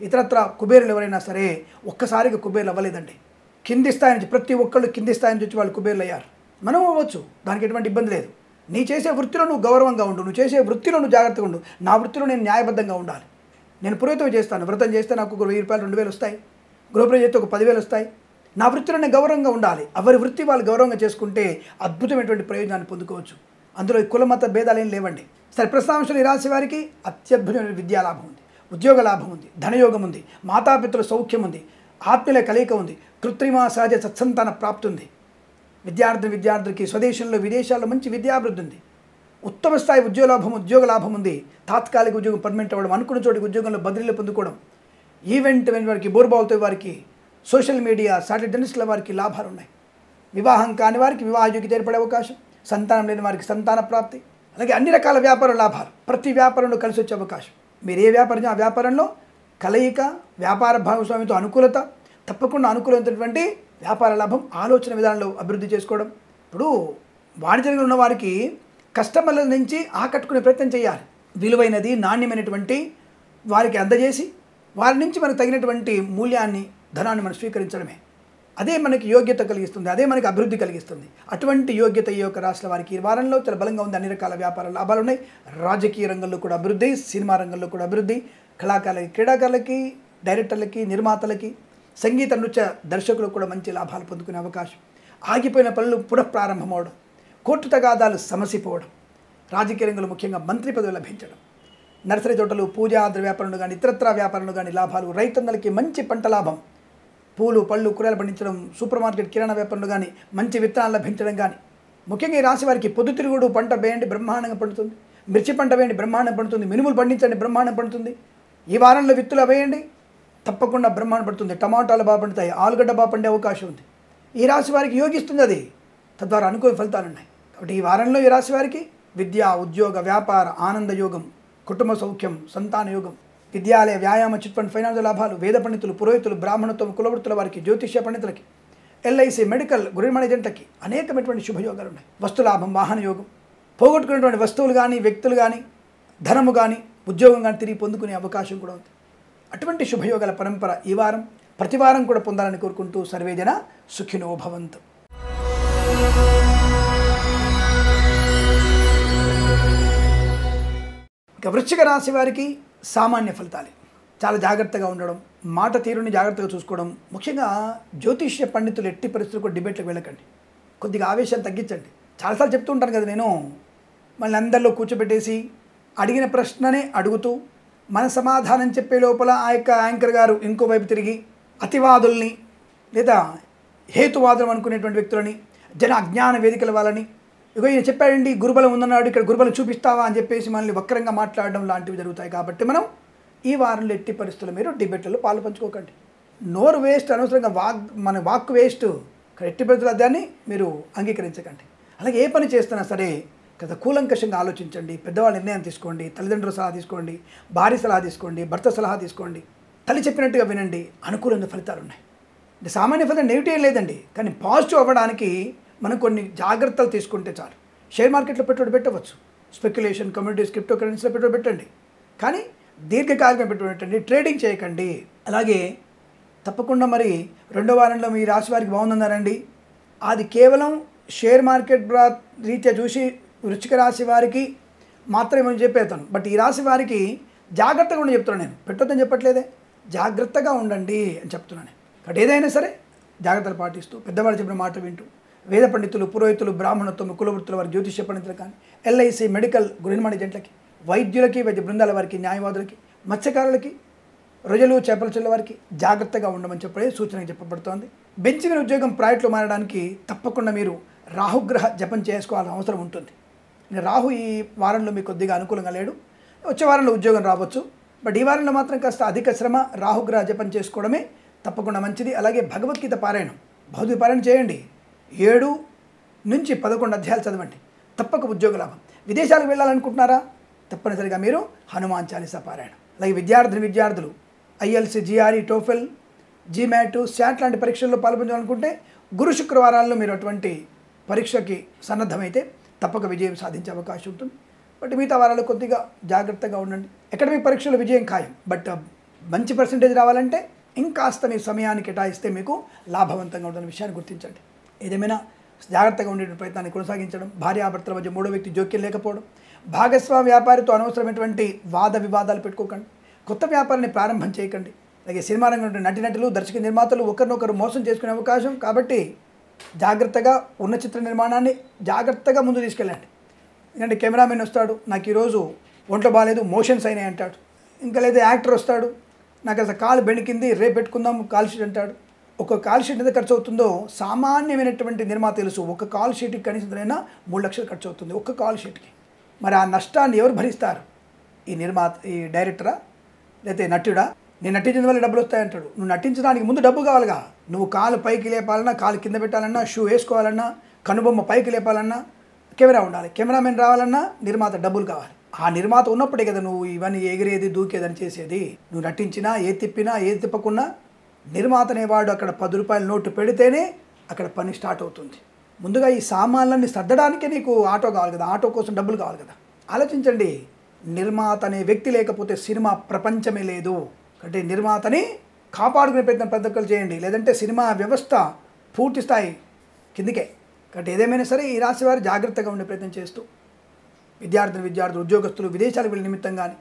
ఇతరత్ర కుబేరులు ఎవరైనా సరే ఒక్కసారిగా కుబేర్లు అవ్వలేదండి. కింది స్థాయి నుంచి, ప్రతి ఒక్కళ్ళు కింది స్థాయి నుంచి వచ్చి వాళ్ళు కుబేర్లు అయ్యారు. మనం అవ్వచ్చు, దానికి ఎటువంటి ఇబ్బంది లేదు. నీ చేసే వృత్తిలో నువ్వు గౌరవంగా ఉండు, నువ్వు చేసే వృత్తిలో నువ్వు జాగ్రత్తగా ఉండు. నా వృత్తిలో నేను న్యాయబద్ధంగా ఉండాలి. నేను పురోహితం చేస్తాను, వ్రతం చేస్తే నాకు ఒక ₹1,000 2,000 వస్తాయి, గృహప్రవేశం చేస్తే ఒక 10,000 వస్తాయి. నా వృత్తిలో నేను గౌరవంగా ఉండాలి. ఎవరి వృత్తి వాళ్ళు గౌరవంగా చేసుకుంటే అద్భుతమైనటువంటి ప్రయోజనాన్ని పొందుకోవచ్చు. అందులో కుల మత భేదాలు ఏం లేవండి. సరే, ప్రస్తుతాంశంలో ఈ రాశి వారికి అత్యద్భుతమైన విద్యాలాభం ఉంది, ఉద్యోగ లాభం ఉంది, ధనయోగం ఉంది, మాతాపితృల సౌఖ్యం ఉంది, ఆత్మీయుల కలయిక ఉంది, కృత్రిమ సహజ సత్సంతాన ప్రాప్తి ఉంది. విద్యార్థులకి స్వదేశంలో విదేశాల్లో మంచి విద్యాభివృద్ధి ఉంది. ఉత్తమ స్థాయి ఉద్యోగ లాభం ఉంది. తాత్కాలిక ఉద్యోగం పర్మనెంట్ అవ్వడం, అనుకున్న చోటికి ఉద్యోగంలో బదిలీలు పొందుకోవడం, ఈవెంట్ వారికి, బోర్బావుతో వారికి, సోషల్ మీడియా, సాటిలైట్ జర్నలిస్టుల వారికి లాభాలు ఉన్నాయి. వివాహం కాని వారికి వివాహ యోగ్యత ఏర్పడే అవకాశం, సంతానం లేని వారికి సంతాన ప్రాప్తి, అలాగే అన్ని రకాల వ్యాపార లాభాలు, ప్రతి వ్యాపారంలో కలిసి వచ్చే అవకాశం. మీరు ఏ వ్యాపారం ఆ వ్యాపారంలో కలయిక, వ్యాపార భాగస్వామితో అనుకూలత, తప్పకుండా అనుకూలమైనటువంటి వ్యాపార లాభం, ఆలోచన విధానంలో అభివృద్ధి చేసుకోవడం. ఇప్పుడు వాణిజ్యంలో ఉన్న వారికి కస్టమర్ల నుంచి ఆకట్టుకునే ప్రయత్నం చేయాలి. విలువైనది, నాణ్యమైనటువంటి వారికి అందజేసి వారి నుంచి మనకు తగినటువంటి మూల్యాన్ని, ధనాన్ని మనం స్వీకరించడమే. అదే మనకి యోగ్యత కలిగిస్తుంది, అదే మనకి అభివృద్ధి కలిగిస్తుంది. అటువంటి యోగ్యత ఈ యొక్క రాశుల వారికి ఈ వారంలో చాలా బలంగా ఉంది. అన్ని రకాల వ్యాపార లాభాలు ఉన్నాయి. రాజకీయ రంగంలో కూడా అభివృద్ధి, సినిమా రంగంలో కూడా అభివృద్ధి, కళాకారులకి, క్రీడాకారులకి, డైరెక్టర్లకి, నిర్మాతలకి, సంగీత నృత్య దర్శకులకు కూడా మంచి లాభాలు పొందుకునే అవకాశం. ఆగిపోయిన పనులు పునఃప్రారంభమవడం, కోర్టు తగాదాలు సమసిపోవడం, రాజకీయ రంగంలో ముఖ్యంగా మంత్రి పదవి లభించడం, నర్సరీ తోటలు, పూజా వ్యాపారంలో కానీ ఇతరత్రా వ్యాపారంలో కానీ లాభాలు, రైతన్నలకి మంచి పంట లాభం, పూలు పళ్ళు కూరగాయలు పండించడం, సూపర్ మార్కెట్ కిరాణా వ్యాపారంలో కానీ మంచి విత్తనాలు లభించడం కానీ, ముఖ్యంగా ఈ రాశి వారికి పొద్దుతిరుగుడు పంట వేయండి బ్రహ్మాండంగా పండుతుంది, మిర్చి పంట వేయండి బ్రహ్మాండం పండుతుంది, మినుములు పండించండి బ్రహ్మాండం పండుతుంది, ఈ వారంలో విత్తులు వేయండి తప్పకుండా బ్రహ్మాండం పడుతుంది, టమాటాలు బాగా పండుతాయి, ఆలుగడ్డ బాగా పండే అవకాశం ఉంది. ఈ రాశి వారికి యోగిస్తుంది అది, తద్వారా అనుకూల ఫలితాలు ఉన్నాయి. కాబట్టి ఈ వారంలో ఈ రాశి వారికి విద్య, ఉద్యోగ, వ్యాపార, ఆనంద యోగం, కుటుంబ సౌఖ్యం, సంతాన యోగం, విద్యాలయ, వ్యాయామ, చిట్ ఫండ్, ఫైనాన్స్ లాభాలు, వేద పండితులు, పురోహితులు, బ్రాహ్మణత్వం, కులవృత్తుల వారికి, జ్యోతిష్య పండితులకి, ఎల్ఐసి, మెడికల్, గృహ ఏజెంట్లకి అనేకమైనటువంటి శుభయోగాలు ఉన్నాయి. వస్తులాభం, వాహన యోగం, పోగొట్టుకున్నటువంటి వస్తువులు కానీ, వ్యక్తులు కానీ, ధనము కానీ, ఉద్యోగం కానీ తిరిగి పొందుకునే అవకాశం కూడా ఉంది. అటువంటి శుభయోగాల పరంపర ఈ వారం ప్రతి వారం కూడా పొందాలని కోరుకుంటూ సర్వేజన సుఖినో భవంతు. ఇక వృశ్చిక రాశి వారికి సామాన్య ఫలితాలు. చాలా జాగ్రత్తగా ఉండడం, మాట తీరుని జాగ్రత్తగా చూసుకోవడం, ముఖ్యంగా జ్యోతిష్య పండితులు ఎట్టి పరిస్థితులకు డిబేట్లకు వెళ్ళకండి, కొద్దిగా ఆవేశాలు తగ్గించండి. చాలాసార్లు చెప్తూ ఉంటాను కదా నేను, మళ్ళీ అందరిలో కూర్చోబెట్టేసి అడిగిన ప్రశ్ననే అడుగుతూ మన సమాధానం చెప్పే లోపల ఆ యొక్క యాంకర్ గారు ఇంకోవైపు తిరిగి అతివాదుల్ని లేదా హేతువాదులు అనుకునేటువంటి వ్యక్తులని, జన అజ్ఞాన వేదికల వాళ్ళని, ఇగో ఈయన చెప్పాడండి గురుబలం ఉందన్నాడు, ఇక్కడ గురుబలం చూపిస్తావా అని చెప్పేసి మనల్ని వక్రంగా మాట్లాడడం లాంటివి జరుగుతాయి. కాబట్టి మనం ఈ వారంలో ఎట్టి పరిస్థితుల్లో మీరు డిబేట్లలో పాలు పంచుకోకండి. నోరు వేస్ట్, అనవసరంగా మన వాక్ వేస్ట్, ఎట్టి పరిస్థితుల్లో దాన్ని మీరు అంగీకరించకండి. అలాగే ఏ పని చేస్తున్నా సరే కదా కూలంకషంగా ఆలోచించండి, పెద్దవాళ్ళ నిర్ణయం తీసుకోండి, తల్లిదండ్రుల సలహా తీసుకోండి, భార్య సలహా తీసుకోండి, భర్త సలహా తీసుకోండి, తల్లి చెప్పినట్టుగా వినండి, అనుకూలంగా ఫలితాలు ఉన్నాయి. అంటే సామాన్య ఫలితం నెగిటివ్ ఏం లేదండి, కానీ పాజిటివ్ అవ్వడానికి మనం కొన్ని జాగ్రత్తలు తీసుకుంటే చాలు. షేర్ మార్కెట్లో పెట్టుబడి పెట్టవచ్చు, స్పెక్యులేషన్, కమ్యూనిటీస్, క్రిప్టో కరెన్సీలో పెట్టుబడి పెట్టండి, కానీ దీర్ఘకాలిక పెట్టుబడి పెట్టండి, ట్రేడింగ్ చేయకండి. అలాగే తప్పకుండా మరి రెండో వారంలో మీ రాశి వారికి బాగుందన్నారండి, అది కేవలం షేర్ మార్కెట్ రీత్యా చూసి వృశ్చిక రాశి వారికి మాత్రమే మనం చెప్పేస్తాను. బట్ ఈ రాశి వారికి జాగ్రత్తగా ఉండి చెప్తున్నాను, నేను పెట్టొద్దని చెప్పట్లేదే, జాగ్రత్తగా ఉండండి అని చెప్తున్నాను. కాబట్టి ఏదైనా సరే జాగ్రత్తలు పాటిస్తూ పెద్దవాళ్ళు చెప్పిన మాట వింటూ వేద పండితులు, పురోహితులు, బ్రాహ్మణత్వం, కులవృత్తుల వారి, జ్యోతిష్య పండితులు కానీ, ఎల్ఐసి, మెడికల్, గృహ ఏజెంట్లకి, వైద్యులకి, వైద్య బృందాల వారికి, న్యాయవాదులకి, మత్స్యకారులకి, రొయ్యలు, చేపల చెల్ల వారికి జాగ్రత్తగా ఉండమని చెప్పే సూచన చెప్పబడుతోంది. బెంచ్ మీద ఉద్యోగం ప్రైవేట్లో మారడానికి తప్పకుండా మీరు రాహుగ్రహ జపం చేసుకోవాల్సిన అవసరం ఉంటుంది. రాహు ఈ వారంలో మీకు కొద్దిగా అనుకూలంగా లేడు, వచ్చే వారంలో ఉద్యోగం రావచ్చు, బట్ ఈ వారంలో మాత్రం కాస్త అధిక శ్రమ, రాహుగ్రహ జపం చేసుకోవడమే తప్పకుండా మంచిది. అలాగే భగవద్గీత పారాయణం, భౌతిక పారాయణం చేయండి, 7 నుంచి 11 అధ్యాయాలు చదవండి, తప్పక ఉద్యోగ లాభం. విదేశాలకు వెళ్ళాలనుకుంటున్నారా, తప్పనిసరిగా మీరు హనుమాన్ చాలీసా పారాయణం. అలాగే విద్యార్థులు ILC, GRE, TOEFL, GMAT, SAT లాంటి పరీక్షల్లో పాల్పంచాలనుకుంటే గురు శుక్రవారాల్లో మీరు అటువంటి పరీక్షకి సన్నద్ధమైతే తప్పక విజయం సాధించే అవకాశం ఉంటుంది. బట్ మిగతా వారాల్లో కొద్దిగా జాగ్రత్తగా ఉండండి. అకాడమిక్ పరీక్షలో విజయం ఖాయం, బట్ మంచి పర్సంటేజ్ రావాలంటే ఇంకాస్త మీ సమయాన్ని కేటాయిస్తే మీకు లాభవంతంగా ఉంటున్న విషయాన్ని గుర్తించండి. ఏదేమైనా జాగ్రత్తగా ఉండే ప్రయత్నాన్ని కొనసాగించడం, భార్యాభర్తల మధ్య మూడో వ్యక్తి జోక్యం లేకపోవడం, భాగస్వామి వ్యాపారితో అనవసరమైనటువంటి వాద వివాదాలు పెట్టుకోకండి, కొత్త వ్యాపారాన్ని ప్రారంభం చేయకండి. అలాగే సినిమా రంగంలో నటినటులు, దర్శక నిర్మాతలు ఒకరినొకరు మోసం చేసుకునే అవకాశం, కాబట్టి జాగ్రత్తగా ఉన్న చిత్ర నిర్మాణాన్ని జాగ్రత్తగా ముందు తీసుకెళ్ళండి. ఎందుకంటే కెమెరామెన్ వస్తాడు, నాకు ఈరోజు ఒంట్లో బాగాలేదు, మోషన్స్ అయినాయి అంటాడు. ఇంకా లేదా యాక్టర్ వస్తాడు, నాకు అసలు కాలు బెణికింది, రేపు పెట్టుకుందాం కాల్ షీట్ అంటాడు. ఒక కాల్ షీట్ ఎంత ఖర్చు అవుతుందో సామాన్యమైనటువంటి నిర్మాత తెలుసు. ఒక కాల్ షీట్కి కనీసం 3 లక్షలు ఖర్చు అవుతుంది ఒక్క కాల్ షీట్కి. మరి ఆ నష్టాన్ని ఎవరు భరిస్తారు? ఈ నిర్మాత, ఈ డైరెక్టరా లేకపోతే నటుడా? నేను నటించిన వల్ల డబ్బులు వస్తాయంటాడు. నువ్వు నటించడానికి ముందు డబ్బు కావాలిగా. నువ్వు కాలు పైకి లేపాలన్నా, కాలు కింద పెట్టాలన్నా, షూ వేసుకోవాలన్నా, కనుబొమ్మ పైకి లేపాలన్నా కెమెరా ఉండాలి. కెమెరామెన్ రావాలన్నా నిర్మాత డబ్బులు కావాలి. ఆ నిర్మాత ఉన్నప్పుడే కదా నువ్వు ఇవన్నీ ఎగిరేది, దూకేదని చేసేది. నువ్వు నటించినా, ఏది తిప్పినా, ఏది తిప్పకున్నా నిర్మాత అనేవాడు అక్కడ 10 రూపాయల నోటు పెడితేనే అక్కడ పని స్టార్ట్ అవుతుంది. ముందుగా ఈ సామాన్లన్నీ సర్దడానికే నీకు ఆటో కావాలి కదా, ఆటో కోసం డబ్బులు కావాలి కదా. ఆలోచించండి, నిర్మాత అనే వ్యక్తి లేకపోతే సినిమా ప్రపంచమే లేదు. అంటే నిర్మాతని కాపాడుకునే ప్రయత్నం ప్రతి ఒక్కరు చేయండి, లేదంటే సినిమా వ్యవస్థ పూర్తి స్థాయి కిందికే. కాబట్టి ఏదేమైనా సరే ఈ రాశి వారు జాగ్రత్తగా ఉండే ప్రయత్నం చేస్తూ విద్యార్థులు, ఉద్యోగస్తులు విదేశాలకు వెళ్ళే నిమిత్తం కానీ,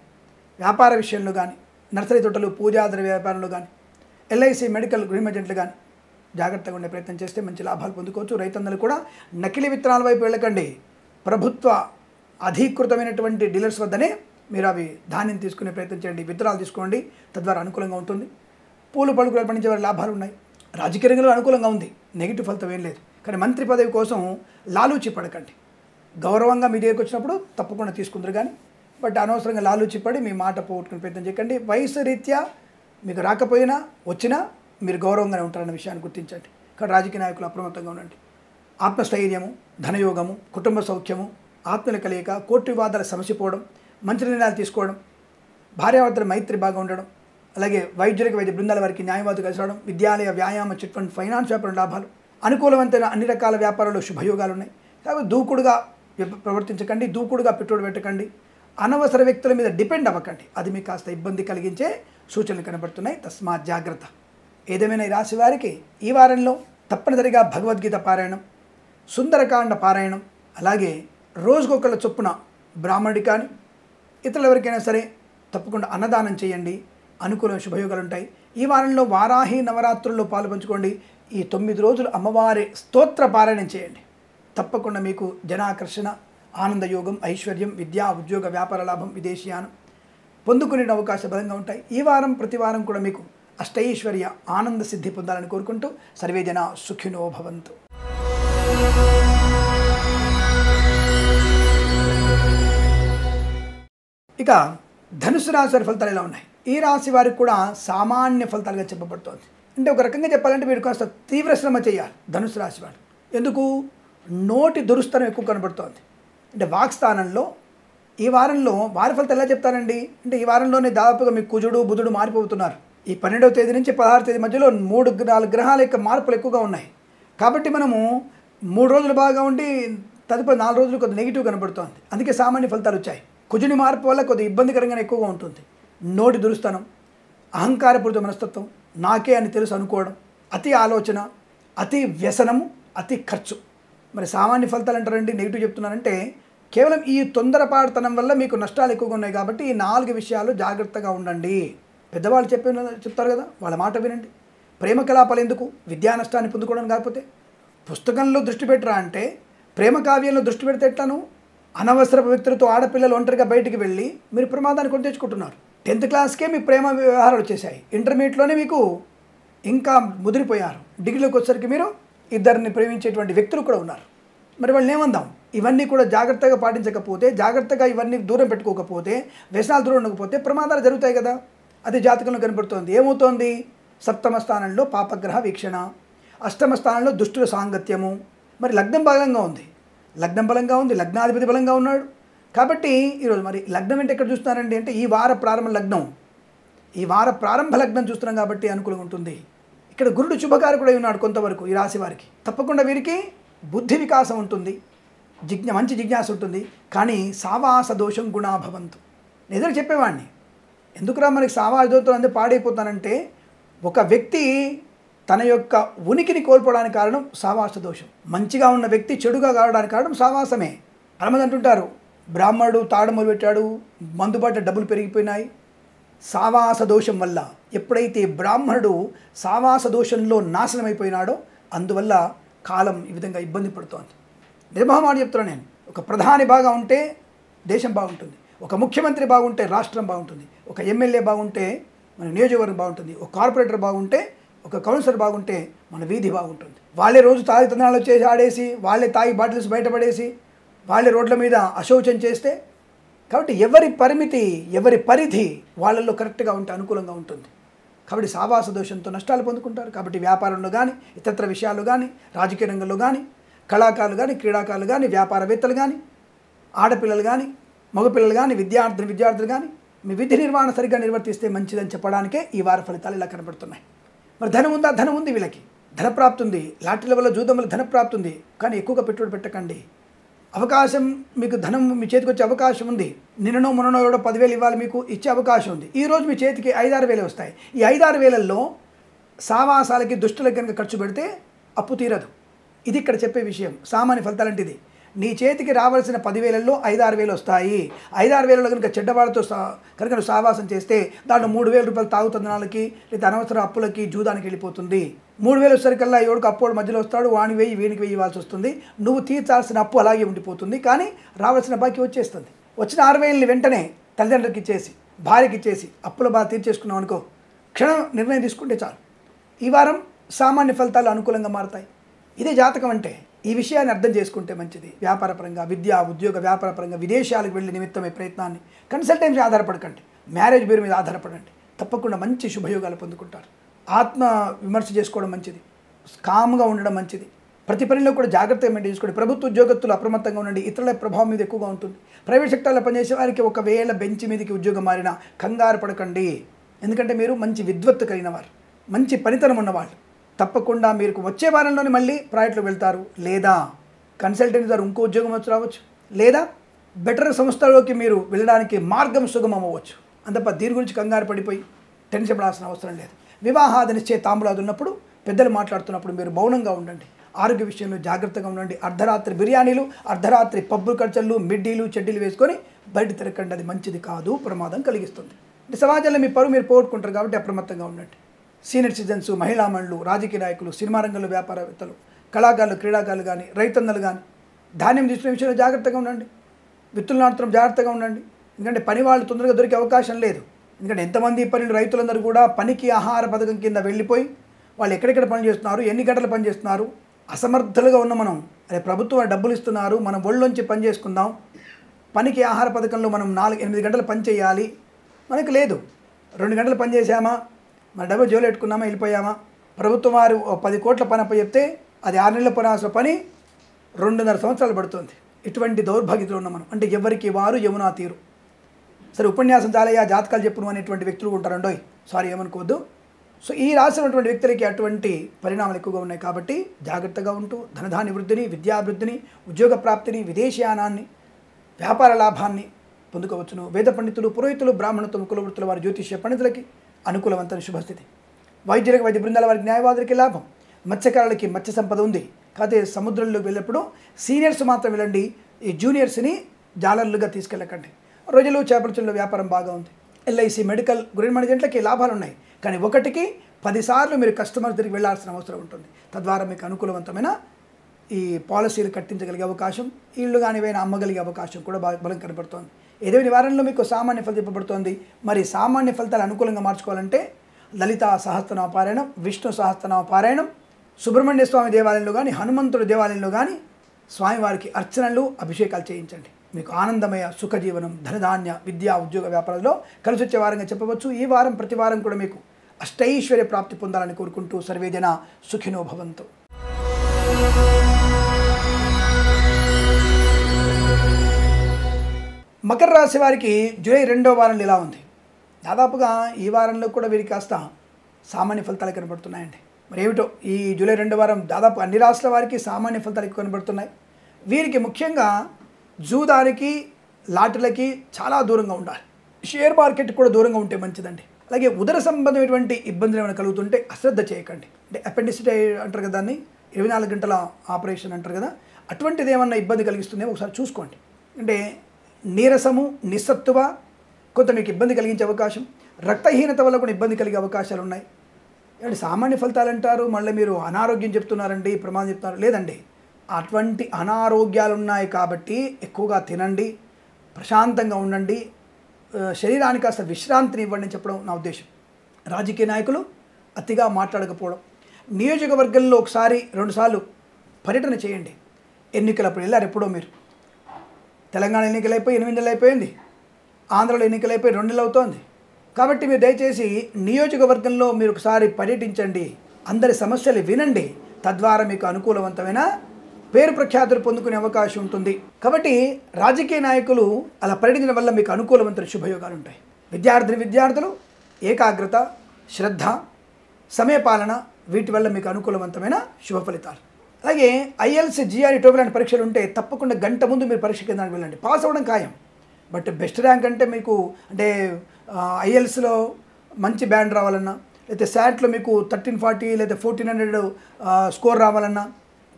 వ్యాపార విషయంలో కానీ, నర్సరీ తోటలు, పూజా ద్రవ్య వ్యాపారంలో కానీ, ఎల్ఐసి, మెడికల్, గృహ ఏజెంట్లు కానీ జాగ్రత్తగా ఉండే ప్రయత్నం చేస్తే మంచి లాభాలు పొందుకోవచ్చు. రైతన్నలు కూడా నకిలీ విత్తనాల వైపు వెళ్ళకండి. ప్రభుత్వ అధీకృతమైనటువంటి డీలర్స్ వద్దనే మీరు అవి ధాన్యం తీసుకునే ప్రయత్నం చేయండి. విత్తనాలు తీసుకోండి, తద్వారా అనుకూలంగా ఉంటుంది. పూలు పలుకులు పండించే వారి లాభాలు ఉన్నాయి. రాజకీయ రంగంలో అనుకూలంగా ఉంది, నెగిటివ్ ఫలితం ఏం లేదు. కానీ మంత్రి పదవి కోసం లాలూచి పడకండి. గౌరవంగా మీ దగ్గరికి వచ్చినప్పుడు తప్పకుండా తీసుకుందరు కానీ, బట్ అనవసరంగా లాలూచి పడి మీ మాట పోగొట్టుకునే ప్రయత్నం చేయకండి. వయసు రీత్యా మీకు రాకపోయినా వచ్చినా మీరు గౌరవంగానే ఉంటారన్న విషయాన్ని గుర్తించండి. కానీ రాజకీయ నాయకులు అప్రమత్తంగా ఉండండి. ఆత్మస్థైర్యము, ధనయోగము, కుటుంబ సౌఖ్యము, ఆత్మల కలయిక, కోర్టు వివాదాల సమసిపోవడం, మంచి నిర్ణయాలు తీసుకోవడం, భార్యాభర్తల మైత్రి బాగా ఉండడం, అలాగే వైద్యులకు వైద్య బృందాల వారికి న్యాయవాదులు కలిసి రావడం, విద్యాలయ, వ్యాయామ, చిట్ ఫండ్, ఫైనాన్స్ వ్యాపారం లాభాలు, అనుకూలవంతమైన అన్ని రకాల వ్యాపారాల్లో శుభయోగాలు ఉన్నాయి. కాబట్టి దూకుడుగా ప్రవర్తించకండి, దూకుడుగా పెట్టుబడి పెట్టకండి, అనవసర వ్యక్తుల మీద డిపెండ్ అవ్వకండి. అది మీకు కాస్త ఇబ్బంది కలిగించే సూచనలు కనబడుతున్నాయి. తస్మాత్ జాగ్రత్త. ఏదేమైనా ఈ రాశి వారికి ఈ వారంలో తప్పనిసరిగా భగవద్గీత పారాయణం, సుందరకాండ పారాయణం, అలాగే రోజుకొకళ్ళ చొప్పున బ్రాహ్మణుడి కానీ ఇతరులు ఎవరికైనా సరే తప్పకుండా అన్నదానం చేయండి. అనుకూల శుభయోగాలు ఉంటాయి. ఈ వారంలో వారాహి నవరాత్రుల్లో పాలు పంచుకోండి. ఈ 9 రోజులు అమ్మవారి స్తోత్ర పారాయణం చేయండి. తప్పకుండా మీకు జనాకర్షణ, ఆనందయోగం, ఐశ్వర్యం, విద్యా, ఉద్యోగ, వ్యాపార లాభం, విదేశీయానం పొందుకునే అవకాశం బలంగా ఉంటాయి. ఈ వారం ప్రతి వారం కూడా మీకు అష్టైశ్వర్య ఆనంద సిద్ధి పొందాలని కోరుకుంటూ సర్వే జన సుఖినో భవంతు. ఇక ధనుసు రాశి వారి ఫలితాలు ఎలా ఉన్నాయి? ఈ రాశి వారికి కూడా సామాన్య ఫలితాలుగా చెప్పబడుతోంది. అంటే ఒక రకంగా చెప్పాలంటే వీరు కాస్త తీవ్ర శ్రమ చేయాలి ధనుసు రాశి వారు. ఎందుకు? నోటి దురుస్తనం ఎక్కువ కనబడుతోంది. అంటే వాక్స్థానంలో ఈ వారంలో వారి ఫలితం ఎలా చెప్తారండి అంటే ఈ వారంలోనే దాదాపుగా మీకు కుజుడు, బుధుడు మారిపోతున్నారు. ఈ 12వ తేదీ నుంచి 16వ తేదీ మధ్యలో 3-4 గ్రహాల యొక్క మార్పులు ఎక్కువగా ఉన్నాయి. కాబట్టి మనము 3 రోజులు బాగా ఉండి తదుపరి 4 రోజులు కొద్దిగా నెగిటివ్ కనబడుతోంది. అందుకే సామాన్య ఫలితాలు వచ్చాయి. కుజుని మార్పు వల్ల కొద్దిగా ఇబ్బందికరంగానే ఎక్కువగా ఉంటుంది. నోటి దురుస్తనం, అహంకారపూరిత మనస్తత్వం, నాకే అని తెలుసు అనుకోవడం, అతి ఆలోచన, అతి వ్యసనము, అతి ఖర్చు. మరి సామాన్య ఫలితాలు అంటారండి, నెగిటివ్ చెప్తున్నానంటే కేవలం ఈ తొందరపాటుతనం వల్ల మీకు నష్టాలు ఎక్కువగా ఉన్నాయి. కాబట్టి ఈ 4 విషయాలు జాగ్రత్తగా ఉండండి. పెద్దవాళ్ళు చెప్తారు కదా, వాళ్ళ మాట వినండి. ప్రేమ కలాపాలు ఎందుకు? విద్యా నష్టాన్ని పొందుకోవడం కాకపోతే పుస్తకంలో దృష్టి పెట్టరా అంటే ప్రేమ కావ్యంలో దృష్టి పెడితే ఎట్లాను? అనవసరపు వ్యక్తులతో ఆడపిల్లలు ఒంటరిగా బయటికి వెళ్ళి మీరు ప్రమాదాన్ని కొని తెచ్చుకుంటున్నారు. 10th క్లాస్కే మీ ప్రేమ వ్యవహారాలు వచ్చేసాయి. ఇంటర్మీడియట్లోనే మీకు ఇంకా ముదిరిపోయారు. డిగ్రీలోకి వచ్చేసరికి మీరు ఇద్దరిని ప్రేమించేటువంటి వ్యక్తులు కూడా ఉన్నారు. మరి వాళ్ళని ఏమందాం? ఇవన్నీ కూడా జాగ్రత్తగా పాటించకపోతే, జాగ్రత్తగా ఇవన్నీ దూరం పెట్టుకోకపోతే, వ్యసనాలు దూరం ఉండకపోతే ప్రమాదాలు జరుగుతాయి కదా. అది జాతకంలో కనబడుతోంది. ఏమవుతోంది? 7వ స్థానంలో పాపగ్రహ వీక్షణ, 8వ స్థానంలో దుష్టుల సాంగత్యము. మరి లగ్నం బలంగా ఉంది, లగ్నం బలంగా ఉంది, లగ్నాధిపతి బలంగా ఉన్నాడు. కాబట్టి ఈరోజు మరి లగ్నం అంటే ఎక్కడ చూస్తున్నారండి అంటే ఈ వార ప్రారంభ లగ్నం, ఈ వార ప్రారంభ లగ్నం చూస్తున్నాం కాబట్టి అనుకూలంగా ఉంటుంది. ఇక్కడ గురుడు శుభకారకుడై ఉన్నాడు కొంతవరకు ఈ రాశి వారికి. తప్పకుండా వీరికి బుద్ధి వికాసం ఉంటుంది, మంచి జిజ్ఞాస ఉంటుంది. కానీ సావాస దోషం గుణాభవంతు. నిజంగా చెప్పేవాడిని, ఎందుకురా మనకి సావాస దోషం అంతే పాడైపోతానంటే ఒక వ్యక్తి తన యొక్క ఉనికిని కోల్పోవడానికి కారణం సావాస దోషం. మంచిగా ఉన్న వ్యక్తి చెడుగా కావడానికి కారణం సావాసమే. చాలామంది అంటుంటారు బ్రాహ్మణుడు తాడమూలు పెట్టాడు, మందుబాట డబ్బులు పెరిగిపోయినాయి. సావాస దోషం వల్ల ఎప్పుడైతే బ్రాహ్మణుడు సావాస దోషంలో నాశనం అయిపోయినాడో అందువల్ల కాలం ఈ విధంగా ఇబ్బంది పడుతోంది. నిర్మహమాట చెప్తున్నాను నేను. ఒక ప్రధాని బాగా ఉంటే దేశం బాగుంటుంది, ఒక ముఖ్యమంత్రి బాగుంటే రాష్ట్రం బాగుంటుంది, ఒక ఎమ్మెల్యే బాగుంటే మన నియోజకవర్గం బాగుంటుంది, ఒక కార్పొరేటర్ బాగుంటే, ఒక కౌన్సిలర్ బాగుంటే మన వీధి బాగుంటుంది. వాళ్ళే రోజు తాగి తందనాలు వచ్చేసి ఆడేసి, వాళ్ళే తాగి బాటిల్స్ బయటపడేసి, వాళ్ళే రోడ్ల మీద అశౌచం చేస్తే, కాబట్టి ఎవరి పరిమితి, ఎవరి పరిధి వాళ్ళల్లో కరెక్ట్గా ఉంటే అనుకూలంగా ఉంటుంది. కాబట్టి సావాస దోషంతో నష్టాలు పొందుకుంటారు. కాబట్టి వ్యాపారంలో కానీ, ఇతర విషయాలు కానీ, రాజకీయ రంగంలో కానీ, కళాకారులు కానీ, క్రీడాకారులు కానీ, వ్యాపారవేత్తలు కానీ, ఆడపిల్లలు కానీ, మగపిల్లలు కానీ, విద్యార్థులు కానీ మీ విధి నిర్వహణ సరిగ్గా నిర్వర్తిస్తే మంచిదని చెప్పడానికే ఈ వార ఫలితాలు ఇలా కనబడుతున్నాయి. మరి ధనం ఉందా? ధనం ఉంది. వీళ్ళకి ధనప్రాప్తి ఉంది. లాటరీల వల్ల, జూదం వల్ల ధనప్రాప్తి ఉంది. కానీ ఎక్కువగా పెట్టుబడి పెట్టకండి. అవకాశం, మీకు ధనం మీ చేతికి వచ్చే అవకాశం ఉంది. నిన్ననో మొన్ననో ఎవడో 10,000 ఇవ్వాలి, మీకు ఇచ్చే అవకాశం ఉంది. ఈరోజు మీ చేతికి 5-6 వేలు వస్తాయి. ఈ 5-6 వేలల్లో సావాసాలకి దుష్టులకి కనుక ఖర్చు పెడితే అప్పు తీరదు. ఇది ఇక్కడ చెప్పే విషయం. సామాన్య ఫలితాలంటే ఇది. నీ చేతికి రావాల్సిన 10,000లో 5-6,000 వస్తాయి. 5-6,000లో కనుక చెడ్డవాళ్ళతో కనుక నువ్వు సావాసం చేస్తే దాంట్లో 3,000 రూపాయలు తాగుతందనాలకి లేదా అనవసర అప్పులకి జూదానికి వెళ్ళిపోతుంది. 3,000 వచ్చేసరికల్లా ఎవడికి అప్పోడు మధ్యలో వస్తాడు, వాడిని వెయ్యి వీనికి వెయ్యి ఇవ్వాల్సి వస్తుంది. నువ్వు తీర్చాల్సిన అప్పు అలాగే ఉండిపోతుంది, కానీ రావాల్సిన బాకీ వచ్చేస్తుంది. వచ్చిన 6,000ని వెంటనే తల్లిదండ్రులకి ఇచ్చేసి భార్యకి ఇచ్చేసి అప్పుల బాధ తీర్చేసుకున్నావు అనుకో, క్షణం నిర్ణయం తీసుకుంటే చాలు. ఈ వారం సామాన్య ఫలితాలు అనుకూలంగా మారుతాయి. ఇదే జాతకం అంటే. ఈ విషయాన్ని అర్థం చేసుకుంటే మంచిది. వ్యాపారపరంగా, విద్య ఉద్యోగ వ్యాపారపరంగా విదేశాలకు వెళ్ళే నిమిత్తమే ప్రయత్నాన్ని కన్సల్టెన్సీ ఆధారపడకండి, మ్యారేజ్ పేరు మీద ఆధారపడండి. తప్పకుండా మంచి శుభయోగాలు పొందుకుంటారు. ఆత్మ విమర్శ చేసుకోవడం మంచిది, కామ్గా ఉండడం మంచిది. ప్రతి పనిలో కూడా జాగ్రత్తగా మెయింటైన్ చేసుకోండి. ప్రభుత్వ ఉద్యోగస్తులు అప్రమత్తంగా ఉండండి, ఇతరుల ప్రభావం మీద ఎక్కువగా ఉంటుంది. ప్రైవేట్ సెక్టార్లో పనిచేసే వారికి ఒకవేళ బెంచ్ మీదకి ఉద్యోగం మారినా కంగారు పడకండి. ఎందుకంటే మీరు మంచి విద్వత్తు కలిగిన వారు, మంచి పనితనం ఉన్నవాళ్ళు. తప్పకుండా మీరు వచ్చే వారంలోనే మళ్ళీ ప్రాజెక్టులో వెళ్తారు, లేదా కన్సల్టెన్సీ ద్వారా ఇంకో ఉద్యోగం వచ్చి రావచ్చు, లేదా బెటర్ సంస్థలోకి మీరు వెళ్ళడానికి మార్గం సుగమం అవ్వచ్చు. అంతప్ప దీని గురించి కంగారు పడిపోయి టెన్షన్ పడాల్సిన అవసరం లేదు. వివాహాది నిశ్చయ తాంబూలాలు ఉన్నప్పుడు పెద్దలు మాట్లాడుతున్నప్పుడు మీరు మౌనంగా ఉండండి. ఆరోగ్య విషయంలో జాగ్రత్తగా ఉండండి. అర్ధరాత్రి బిర్యానీలు, అర్ధరాత్రి పబ్బు కల్చర్లు, మిడ్డీలు చెడ్డీలు వేసుకొని బయట తిరగండి. అది మంచిది కాదు, ప్రమాదం కలిగిస్తుంది. అంటే సమాజంలో మీ పరువు మీరు పోగొట్టుకుంటారు కాబట్టి అప్రమత్తంగా ఉండండి. సీనియర్ సిటిజన్స్, మహిళా మండలు, రాజకీయ నాయకులు, సినిమా రంగంలో వ్యాపారవేత్తలు, కళాకారులు, క్రీడాకారులు కానీ, రైతన్నలు కానీ ధాన్యం తీసుకునే విషయంలో జాగ్రత్తగా ఉండండి. విత్తులు నాటుతూ జాగ్రత్తగా ఉండండి. ఎందుకంటే పని వాళ్ళు తొందరగా దొరికే అవకాశం లేదు. ఎందుకంటే ఎంతమంది పనులు రైతులందరూ కూడా పనికి ఆహార పథకం కింద వెళ్ళిపోయి వాళ్ళు ఎక్కడెక్కడ పని చేస్తున్నారు, ఎన్ని గంటలు పని చేస్తున్నారు, అసమర్థులుగా ఉన్న మనం అదే ప్రభుత్వం డబ్బులు ఇస్తున్నారు, మనం ఒళ్ళొంచి పని చేసుకుందాం, పనికి ఆహార పథకంలో మనం 4-8 గంటలు పని చేయాలి, మనకు లేదు. 2 గంటలు పని చేసామా, మన డబ్బులు జోలు పెట్టుకున్నామా, వెళ్ళిపోయామా. ప్రభుత్వం వారు 10 కోట్ల పని అప్ప చెప్తే అది 6 నెలల పనాల్సిన పని 2.5 సంవత్సరాలు పడుతుంది. ఇటువంటి దౌర్భాగ్యతలో ఉన్న మనం. అంటే ఎవరికి వారు యమునా తీరు. సరే ఉపన్యాసం చాలయ్యా జాతకాలు చెప్పును అనేటువంటి వ్యక్తులు ఉంటారండోయ్, సారీ ఏమనుకోవద్దు. సో ఈ రాసినటువంటి వ్యక్తులకి అటువంటి పరిణామాలు ఎక్కువగా ఉన్నాయి కాబట్టి జాగ్రత్తగా ఉంటూ ధనధాన్య వృద్ధిని, విద్యాభివృద్ధిని, ఉద్యోగ ప్రాప్తిని, విదేశీయానాన్ని, వ్యాపార లాభాన్ని పొందుకోవచ్చును. వేద పండితులు, పురోహితులు, బ్రాహ్మణత్వం, కులవృత్తుల వారి జ్యోతిష్య పండితులకి అనుకూలవంతమైన శుభస్థితి. వైద్యులకు, వైద్య బృందాల వారికి, న్యాయవాదులకి లాభం. మత్స్యకారులకి మత్స్య సంపద ఉంది. కాకపోతే సముద్రంలోకి వెళ్ళినప్పుడు సీనియర్స్ మాత్రం వెళ్ళండి, ఈ జూనియర్స్ని జాలర్లుగా తీసుకెళ్ళకండి. రొయ్యలు, చేపల చెరువుల వ్యాపారం బాగా ఉంది. ఎల్ఐసి, మెడికల్, గృహ మేనేజెంట్లకి లాభాలు ఉన్నాయి. కానీ 1కి 10 సార్లు మీరు కస్టమర్ తిరిగి వెళ్లాల్సిన అవసరం ఉంటుంది. తద్వారా మీకు అనుకూలవంతమైన ఈ పాలసీలు కట్టించగలిగే అవకాశం, ఇళ్ళు కానీ ఏవైనా అమ్మగలిగే అవకాశం కూడా బలం కనబడుతోంది. ఏదో నివారణలో మీకు సామాన్య ఫలితం చెప్పబడుతోంది. మరి సామాన్య ఫలితాలు అనుకూలంగా మార్చుకోవాలంటే లలితా సహస్రనామ పారాయణం, విష్ణు సహస్రనామ పారాయణం, సుబ్రహ్మణ్య స్వామి దేవాలయంలో కానీ, హనుమంతుడి దేవాలయంలో కానీ స్వామివారికి అర్చనలు, అభిషేకాలు చేయించండి. మీకు ఆనందమయ సుఖజీవనం, ధనధాన్య, విద్యా ఉద్యోగ వ్యాపారాల్లో కలిసి వచ్చే వారంగా చెప్పవచ్చు. ఈ వారం ప్రతి వారం కూడా మీకు అష్టైశ్వర్య ప్రాప్తి పొందాలని కోరుకుంటూ సర్వేజన సుఖినో భవంతు. మకర రాశి వారికి జూలై 2వ వారంలో ఇలా ఉంది. దాదాపుగా ఈ వారంలో కూడా వీరికి కాస్త సామాన్య ఫలితాలు కనబడుతున్నాయండి. మరి ఏమిటో ఈ జూలై 2వ వారం దాదాపు అన్ని రాష్ట్రాల వారికి సామాన్య ఫలితాలు ఎక్కువ కనబడుతున్నాయి. వీరికి ముఖ్యంగా జూదానికి, లాటరీలకి చాలా దూరంగా ఉండాలి. షేర్ మార్కెట్ కూడా దూరంగా ఉంటే మంచిదండి. అలాగే ఉదర సంబంధమైనటువంటి ఇబ్బందులు ఏమైనా కలుగుతుంటే అశ్రద్ధ చేయకండి. అంటే అపెండిసిటీ అంటారు కదా, దాన్ని 24 గంటల ఆపరేషన్ అంటారు కదా, అటువంటిది ఏమన్నా ఇబ్బంది కలిగిస్తుందేమో ఒకసారి చూసుకోండి. అంటే నీరసము, నిస్సత్తువ కొంత మీకు ఇబ్బంది కలిగించే అవకాశం, రక్తహీనత వల్ల కూడా ఇబ్బంది కలిగే అవకాశాలు ఉన్నాయి. అంటే సామాన్య ఫలితాలు అంటారు, మళ్ళీ మీరు అనారోగ్యం చెప్తున్నారండి, ప్రమాదం చెప్తున్నారు. లేదండి, అటువంటి అనారోగ్యాలు ఉన్నాయి కాబట్టి ఎక్కువగా తినండి, ప్రశాంతంగా ఉండండి, శరీరానికి కాస్త విశ్రాంతిని ఇవ్వండి అని చెప్పడం నా ఉద్దేశం. రాజకీయ నాయకులు అతిగా మాట్లాడకపోవడం, నియోజకవర్గంలో 1-2 సార్లు పర్యటన చేయండి. ఎన్నికలప్పుడు వెళ్ళారు ఎప్పుడో మీరు. తెలంగాణ ఎన్నికలు అయిపోయి 8 నెలలు అయిపోయింది, ఆంధ్రలో ఎన్నికలు అయిపోయి 2 నెలలు అవుతోంది. కాబట్టి మీరు దయచేసి నియోజకవర్గంలో మీరు ఒకసారి పర్యటించండి, అందరి సమస్యలు వినండి. తద్వారా మీకు అనుకూలవంతమైన పేరు ప్రఖ్యాతులు పొందుకునే అవకాశం ఉంటుంది. కాబట్టి రాజకీయ నాయకులు అలా పర్యటించడం వల్ల మీకు అనుకూలవంతమైన శుభయోగాలు ఉంటాయి. విద్యార్థులు ఏకాగ్రత, శ్రద్ధ, సమయపాలన, వీటి వల్ల మీకు అనుకూలవంతమైన శుభ ఫలితాలు. అలాగే IELTS, GRE, TOEFL లాంటి పరీక్షలు ఉంటే తప్పకుండా గంట ముందు మీరు పరీక్ష కేంద్రానికి వెళ్ళండి. పాస్ అవ్వడం ఖాయం. బట్ బెస్ట్ ర్యాంక్ అంటే మీకు అంటే IELTSలో మంచి బ్యాండ్ రావాలన్నా, లేకపోతే SATలో మీకు 1340 లేదా 1400 స్కోర్ రావాలన్నా,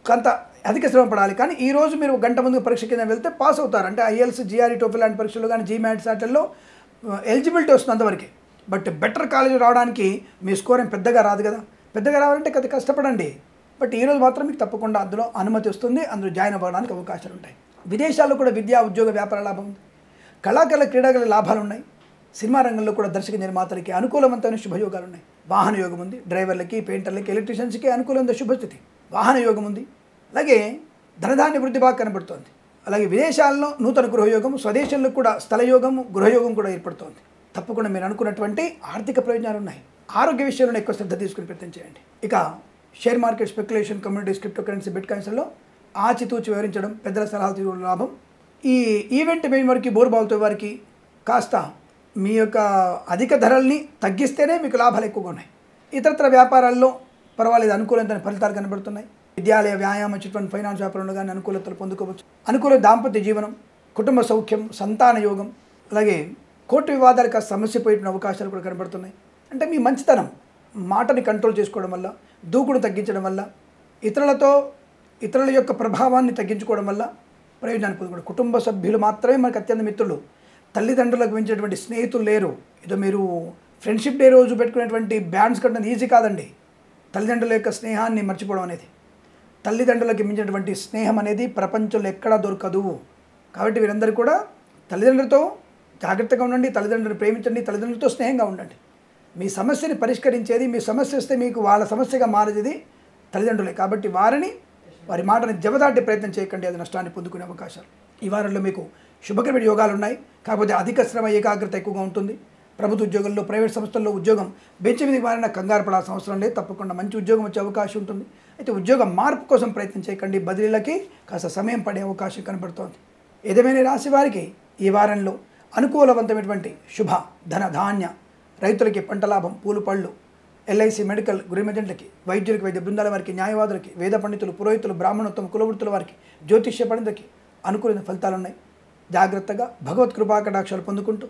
కొంత అధిక శ్రమ పడాలి. కానీ ఈరోజు మీరు గంట ముందు పరీక్ష కింద వెళ్తే పాస్ అవుతారు. అంటే ఐఎల్స్, జిఆర్ఈ, టోఫెల్ లాంటి పరీక్షలు కానీ జీమాట్, సాటల్లో ఎలిజిబిలిటీ వస్తుంది అంతవరకే. బట్ బెటర్ కాలేజ్ రావడానికి మీ స్కోర్ ఏం పెద్దగా రాదు కదా. పెద్దగా రావాలంటే కొద్ది కష్టపడండి. బట్ ఈరోజు మాత్రం మీకు తప్పకుండా అందులో అనుమతి వస్తుంది, అందులో జాయిన్ అవ్వడానికి అవకాశాలు ఉంటాయి. విదేశాల్లో కూడా విద్యా, ఉద్యోగ, వ్యాపార లాభం ఉంది. కళాకారుల, క్రీడాకారుల లాభాలు ఉన్నాయి. సినిమా రంగంలో కూడా దర్శక నిర్మాతలకి అనుకూలవంతమైన శుభయోగాలు ఉన్నాయి. వాహన యోగం ఉంది. డ్రైవర్లకి, పెయింటర్లకి, ఎలక్ట్రీషియన్స్కి అనుకూలమైన శుభస్థితి, వాహన యోగం ఉంది. అలాగే ధనధాన్య వృద్ధి బాగా కనబడుతోంది. అలాగే విదేశాల్లో నూతన గృహయోగం, స్వదేశంలో కూడా స్థలయోగం, గృహయోగం కూడా ఏర్పడుతోంది. తప్పకుండా మీరు అనుకున్నటువంటి ఆర్థిక ప్రయోజనాలు ఉన్నాయి. ఆరోగ్య విషయంలో ఎక్కువ శ్రద్ధ తీసుకుని ప్రయత్నం చేయండి. ఇక share market, speculation, communities, cryptocurrency, బిట్ కాయిన్స్లో ఆచితూచి వివరించడం, పెద్దల సలహాలు తీసుకోవడం లాభం. ఈ ఈవెంట్ మెయిన్ వారికి, బోర్బాల్తో వారికి కాస్త మీ యొక్క అధిక ధరల్ని తగ్గిస్తేనే మీకు లాభాలు ఎక్కువగా ఉన్నాయి. ఇతరత్ర వ్యాపారాల్లో పర్వాలేదు, అనుకూలమైన ఫలితాలు కనబడుతున్నాయి. విద్యాలయ, వ్యాయామ, చిట్ఫండ్, ఫైనాన్స్ వ్యాపారంలో కానీ అనుకూలతలు పొందుకోవచ్చు. అనుకూల దాంపత్య జీవనం, కుటుంబ సౌఖ్యం, సంతాన యోగం, అలాగే కోర్టు వివాదాలకు సమస్య పోయిన అవకాశాలు కూడా కనబడుతున్నాయి. అంటే మీ మంచితనం, మాటని కంట్రోల్ చేసుకోవడం వల్ల, దూకుడు తగ్గించడం వల్ల, ఇతరుల యొక్క ప్రభావాన్ని తగ్గించుకోవడం వల్ల ప్రయోజనాన్ని పొందుకోవడం. కుటుంబ సభ్యులు మాత్రమే మనకు అత్యంత మిత్రులు. తల్లిదండ్రులకు మించినటువంటి స్నేహితులు లేరు. ఏదో మీరు ఫ్రెండ్షిప్ డే రోజు పెట్టుకునేటువంటి బ్యాండ్స్ కట్టడం ఈజీ కాదండి. తల్లిదండ్రుల యొక్క స్నేహాన్ని మర్చిపోవడం అనేది, తల్లిదండ్రులకి మించినటువంటి స్నేహం అనేది ప్రపంచంలో ఎక్కడా దొరకదు. కాబట్టి వీరందరూ కూడా తల్లిదండ్రులతో జాగ్రత్తగా ఉండండి, తల్లిదండ్రులను ప్రేమించండి, తల్లిదండ్రులతో స్నేహంగా ఉండండి. మీ సమస్యని పరిష్కరించేది, మీ సమస్య వస్తే మీకు వాళ్ళ సమస్యగా మారేది తల్లిదండ్రులే. కాబట్టి వారి మాటని జవదాటే ప్రయత్నం చేయకండి, అది నష్టాన్ని పొందుకునే అవకాశాలు. ఈ వారంలో మీకు శుభకరమైన యోగాలు ఉన్నాయి. కాకపోతే అధిక శ్రమ, ఏకాగ్రత ఎక్కువగా ఉంటుంది. ప్రభుత్వ ఉద్యోగంలో, ప్రైవేట్ సంస్థల్లో ఉద్యోగం బెంచ్ మీదకి మారిన కంగారు పడాల్సిన అవసరం లేదు. తప్పకుండా మంచి ఉద్యోగం వచ్చే అవకాశం ఉంటుంది. అయితే ఉద్యోగం మార్పు కోసం ప్రయత్నం చేయకండి, బదిలీలకి కాస్త సమయం పడే అవకాశం కనబడుతోంది. ఏదేమైనా రాశి వారికి ఈ వారంలో అనుకూలవంతమైనటువంటి శుభ, ధన, ధాన్య, రైతులకి పంట లాభం, పూలు, పళ్ళు, ఎల్ఐసి, మెడికల్, గృహమేజెంట్లకి, వైద్యులకి, వైద్య బృందాల వారికి, న్యాయవాదులకి, వేద పండితులు, పురోహితులు, బ్రాహ్మణోత్తమ, కులవృత్తుల వారికి, జ్యోతిష్య పండితులకి అనుకూలమైన ఫలితాలు ఉన్నాయి. జాగ్రత్తగా భగవత్ కృపా కటాక్షాలు పొందుకుంటూ,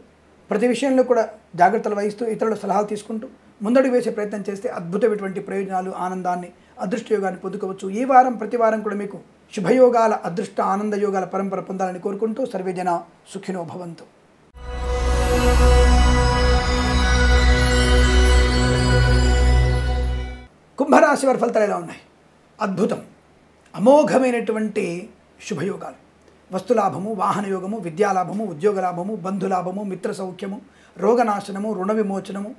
ప్రతి విషయంలో కూడా జాగ్రత్తలు వహిస్తూ, ఇతరుల సలహాలు తీసుకుంటూ ముందడుగు వేసే ప్రయత్నం చేస్తే అద్భుతమైనటువంటి ప్రయోజనాలు, ఆనందాన్ని, అదృష్టయోగాన్ని పొందుకోవచ్చు. ఈ వారం ప్రతి వారం కూడా మీకు శుభయోగాల, అదృష్ట, ఆనంద యోగాల పరంపర పొందాలని కోరుకుంటూ సర్వేజన సుఖినో భవంతు. కుంభరాశి వారి ఫలితాలు ఎలా ఉన్నాయి? అద్భుతం, అమోఘమైనటువంటి శుభయోగాలు. వస్తులాభము, వాహన యోగము, విద్యాలాభము, ఉద్యోగ లాభము, బంధులాభము, మిత్ర సౌఖ్యము, రోగనాశనము, రుణ విమోచనము,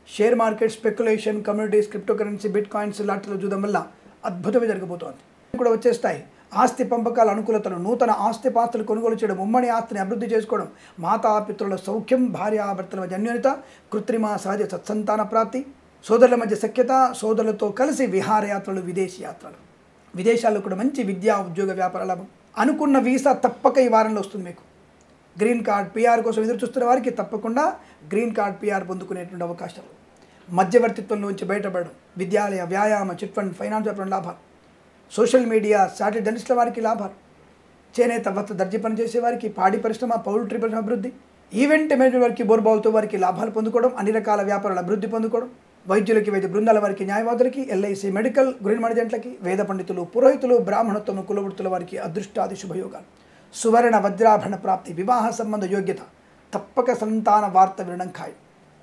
share market, speculation, communities, cryptocurrency, bitcoins, లాటరీలో చూడడం వల్ల అద్భుతమే జరగబోతోంది. కూడా వచ్చేస్తాయి. ఆస్తి పంపకాల అనుకూలతలు, నూతన ఆస్తి పాస్తులు కొనుగోలు చేయడం, ఉమ్మడి ఆస్తిని అభివృద్ధి చేసుకోవడం, మాతాపితృల సౌఖ్యం, భార్యాభర్తల మధ్య అన్యోన్యత, కృత్రిమ సహజ సత్సంతాన ప్రాప్తి, సోదరుల మధ్య సఖ్యత, సోదరులతో కలిసి విహారయాత్రలు, విదేశీ యాత్రలు. విదేశాల్లో కూడా మంచి విద్యా, ఉద్యోగ, వ్యాపార లాభం. అనుకున్న వీసా తప్పక ఈ వారంలో వస్తుంది మీకు. గ్రీన్ కార్డ్, పిఆర్ కోసం ఎదురు చూస్తున్న వారికి తప్పకుండా గ్రీన్ కార్డ్, పిఆర్ పొందుకునేటువంటి అవకాశాలు. మధ్యవర్తిత్వం నుంచి బయటపడడం, విద్యాలయ, వ్యాయామ, చిట్ ఫండ్, ఫైనాన్స్ వ్యాపారం లాభాలు. సోషల్ మీడియా, శాటిలైట్ జర్నలిస్టుల వారికి లాభాలు. చేనేత, వస్త్ర, దర్జీ పనిచేసే వారికి, పాడి పరిశ్రమ, పౌల్ట్రీ పరిశ్రమ అభివృద్ధి. ఈవెంట్ మేనేజ్మెంట్ వారికి, బోర్బావులతో వారికి లాభాలు పొందుకోవడం, అన్ని రకాల వ్యాపారాల అభివృద్ధి పొందుకోవడం. వైద్యులకి, వైద్య బృందాల వారికి, న్యాయవాదులకి, ఎల్ఐసి, మెడికల్, గృహమేజెంట్లకి, వేద పండితులు, పురోహితులు, బ్రాహ్మణోత్తమ, కులవృత్తుల వారికి అదృష్టాది శుభయోగాలు. సువర్ణ వజ్రాభరణ ప్రాప్తి, వివాహ సంబంధ యోగ్యత, తప్పక సంతాన వార్త వినడం ఖాయం.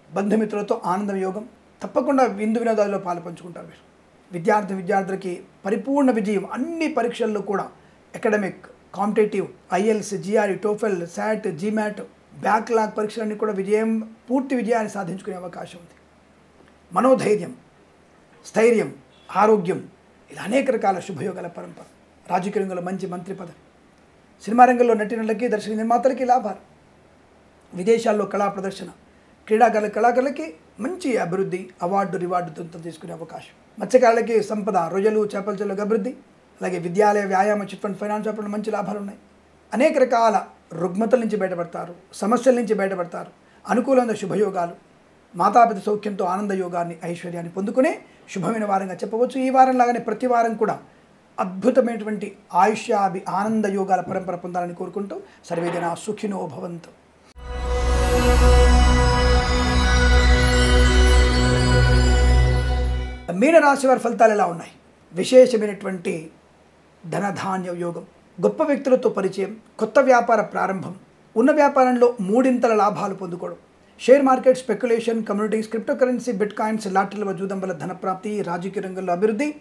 బంధుమిత్రులతో ఆనందం యోగం. తప్పకుండా విందు వినోదాల్లో పాలు పంచుకుంటారు మీరు. విద్యార్థులకి పరిపూర్ణ విజయం. అన్ని పరీక్షల్లో కూడా academic, competitive, IELTS, GRE, TOEFL, SAT, GMAT, backlog పరీక్షలన్నీ కూడా పూర్తి విజయాన్ని సాధించుకునే అవకాశం ఉంది. మనోధైర్యం, స్థైర్యం, ఆరోగ్యం, ఇలా అనేక రకాల శుభయోగాల పరంపర. రాజకీయ రంగంలో మంచి మంత్రి పదవి. సినిమా రంగంలో నటీనటులకి, దర్శక నిర్మాతలకి లాభాలు. విదేశాల్లో కళా ప్రదర్శన, కళాకారులకి మంచి అభివృద్ధి, అవార్డు, రివార్డుతో తీసుకునే అవకాశం. మత్స్యకారులకి సంపద, రొయ్యలు, చేపల చెరువులకు అభివృద్ధి. అలాగే విద్యాలయ, వ్యాయామ, చిట్ ఫండ్, ఫైనాన్స్ వ్యాపారంలో మంచి లాభాలు ఉన్నాయి. అనేక రకాల రుగ్మతల నుంచి బయటపడతారు, సమస్యల నుంచి బయటపడతారు. అనుకూలమైన శుభయోగాలు, మాతాపిత సౌఖ్యంతో ఆనంద యోగాన్ని, ఐశ్వర్యాన్ని పొందుకునే శుభమైన వారంగా చెప్పవచ్చు. ఈ వారం లాగానే ప్రతి వారం కూడా అద్భుతమైనటువంటి ఆయుష్యాభి ఆనంద యోగాల పరంపర పొందాలని కోరుకుంటూ సర్వేజన సుఖినో భవంతు. మీనరాశి వారి ఫలితాలు ఎలా ఉన్నాయి? విశేషమైనటువంటి ధనధాన్య యోగం, గొప్ప వ్యక్తులతో పరిచయం, కొత్త వ్యాపార ప్రారంభం, ఉన్న వ్యాపారంలో మూడింతల లాభాలు పొందుకోవడం, share market, speculation, communities, cryptocurrency, bitcoins, లాటరీల జూదం వల్ల ధనప్రాప్తి, రాజకీయ రంగంలో అభివృద్ధి,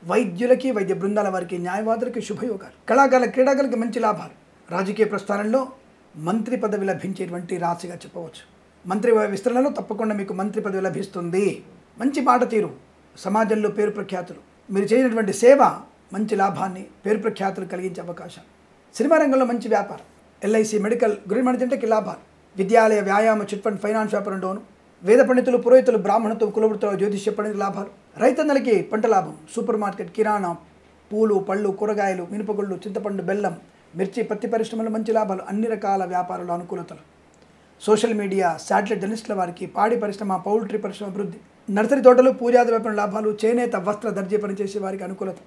వైద్యులకి, వైద్య బృందాల వారికి, న్యాయవాదులకి శుభయోగాలు, కళాకారుల క్రీడాకారులకి మంచి లాభాలు, రాజకీయ ప్రస్థానంలో మంత్రి పదవి లభించేటువంటి రాశిగా చెప్పవచ్చు. మంత్రి విస్తరణలో తప్పకుండా మీకు మంత్రి పదవి లభిస్తుంది. మంచి మాట తీరు, సమాజంలో పేరు ప్రఖ్యాతులు, మీరు చేసినటువంటి సేవ మంచి లాభాన్ని, పేరు ప్రఖ్యాతులు కలిగించే అవకాశం. సినిమా రంగంలో మంచి వ్యాపారం, ఎల్ఐసి, మెడికల్, గృహ మణిజంటకి లాభాలు, విద్యాలయ, వ్యాయామ, చిట్ ఫండ్, ఫైనాన్స్ వ్యాపారంలోను, వేద పండితులు, పురోహితులు, బ్రాహ్మణత్వం, కులవృత్తులు, జ్యోతిష్య పండితుల లాభాలు, రైతన్నలకి పంట లాభం, సూపర్ మార్కెట్, కిరాణా, పూలు, పళ్ళు, కూరగాయలు, మినపగుళ్ళు, చింతపండు, బెల్లం, మిర్చి, పత్తి పరిశ్రమలు మంచి లాభాలు, అన్ని రకాల వ్యాపారాల అనుకూలతలు, సోషల్ మీడియా, శాటిలైట్ జర్నలిస్టుల వారికి, పాడి పరిశ్రమ, పౌల్ట్రీ పరిశ్రమ అభివృద్ధి, నర్సరీ తోటలు, పూజాది వ్యాపారం లాభాలు, చేనేత, వస్త్ర, దర్జీ పనిచేసే వారికి అనుకూలత,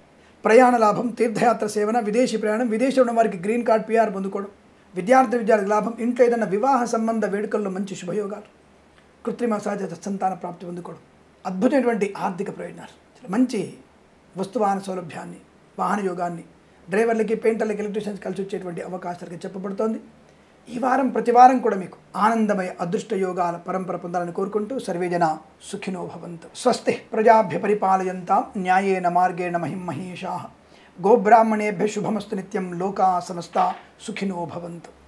ప్రయాణ లాభం, తీర్థయాత్ర సేవన, విదేశీ ప్రయాణం, విదేశంలో ఉన్న వారికి గ్రీన్ కార్డ్, పిఆర్ పొందుకోవడం, విద్యార్థులకు లాభం, ఇంట్లో ఏదైనా వివాహ సంబంధ వేడుకల్లో మంచి శుభయోగాలు, కృత్రిమ సహజ సంతాన ప్రాప్తి పొందుకోవడం, అద్భుతమైనటువంటి ఆర్థిక ప్రయోజనాలు, మంచి వస్తువాహన సౌలభ్యాన్ని, వాహన యోగాన్ని, డ్రైవర్లకి, పెయింటర్లకి, ఎలక్ట్రీషియన్స్ కలిసి వచ్చేటువంటి అవకాశాలుగా చెప్పబడుతోంది. ఈ వారం ప్రతి వారం కూడా మీకు ఆనందమయ అదృష్ట యోగాల పరంపర పొందాలని కోరుకుంటూ సర్వేజన సుఖినో భవంతు. స్వస్తి ప్రజాభ్య పరిపాలయంతాం న్యాయేన మార్గేణ మహిం మహేషాః. గోబ్రాహ్మణేభ్య శుభమస్తు నిత్యం. లోకా సమస్తా సుఖినో భవంతు.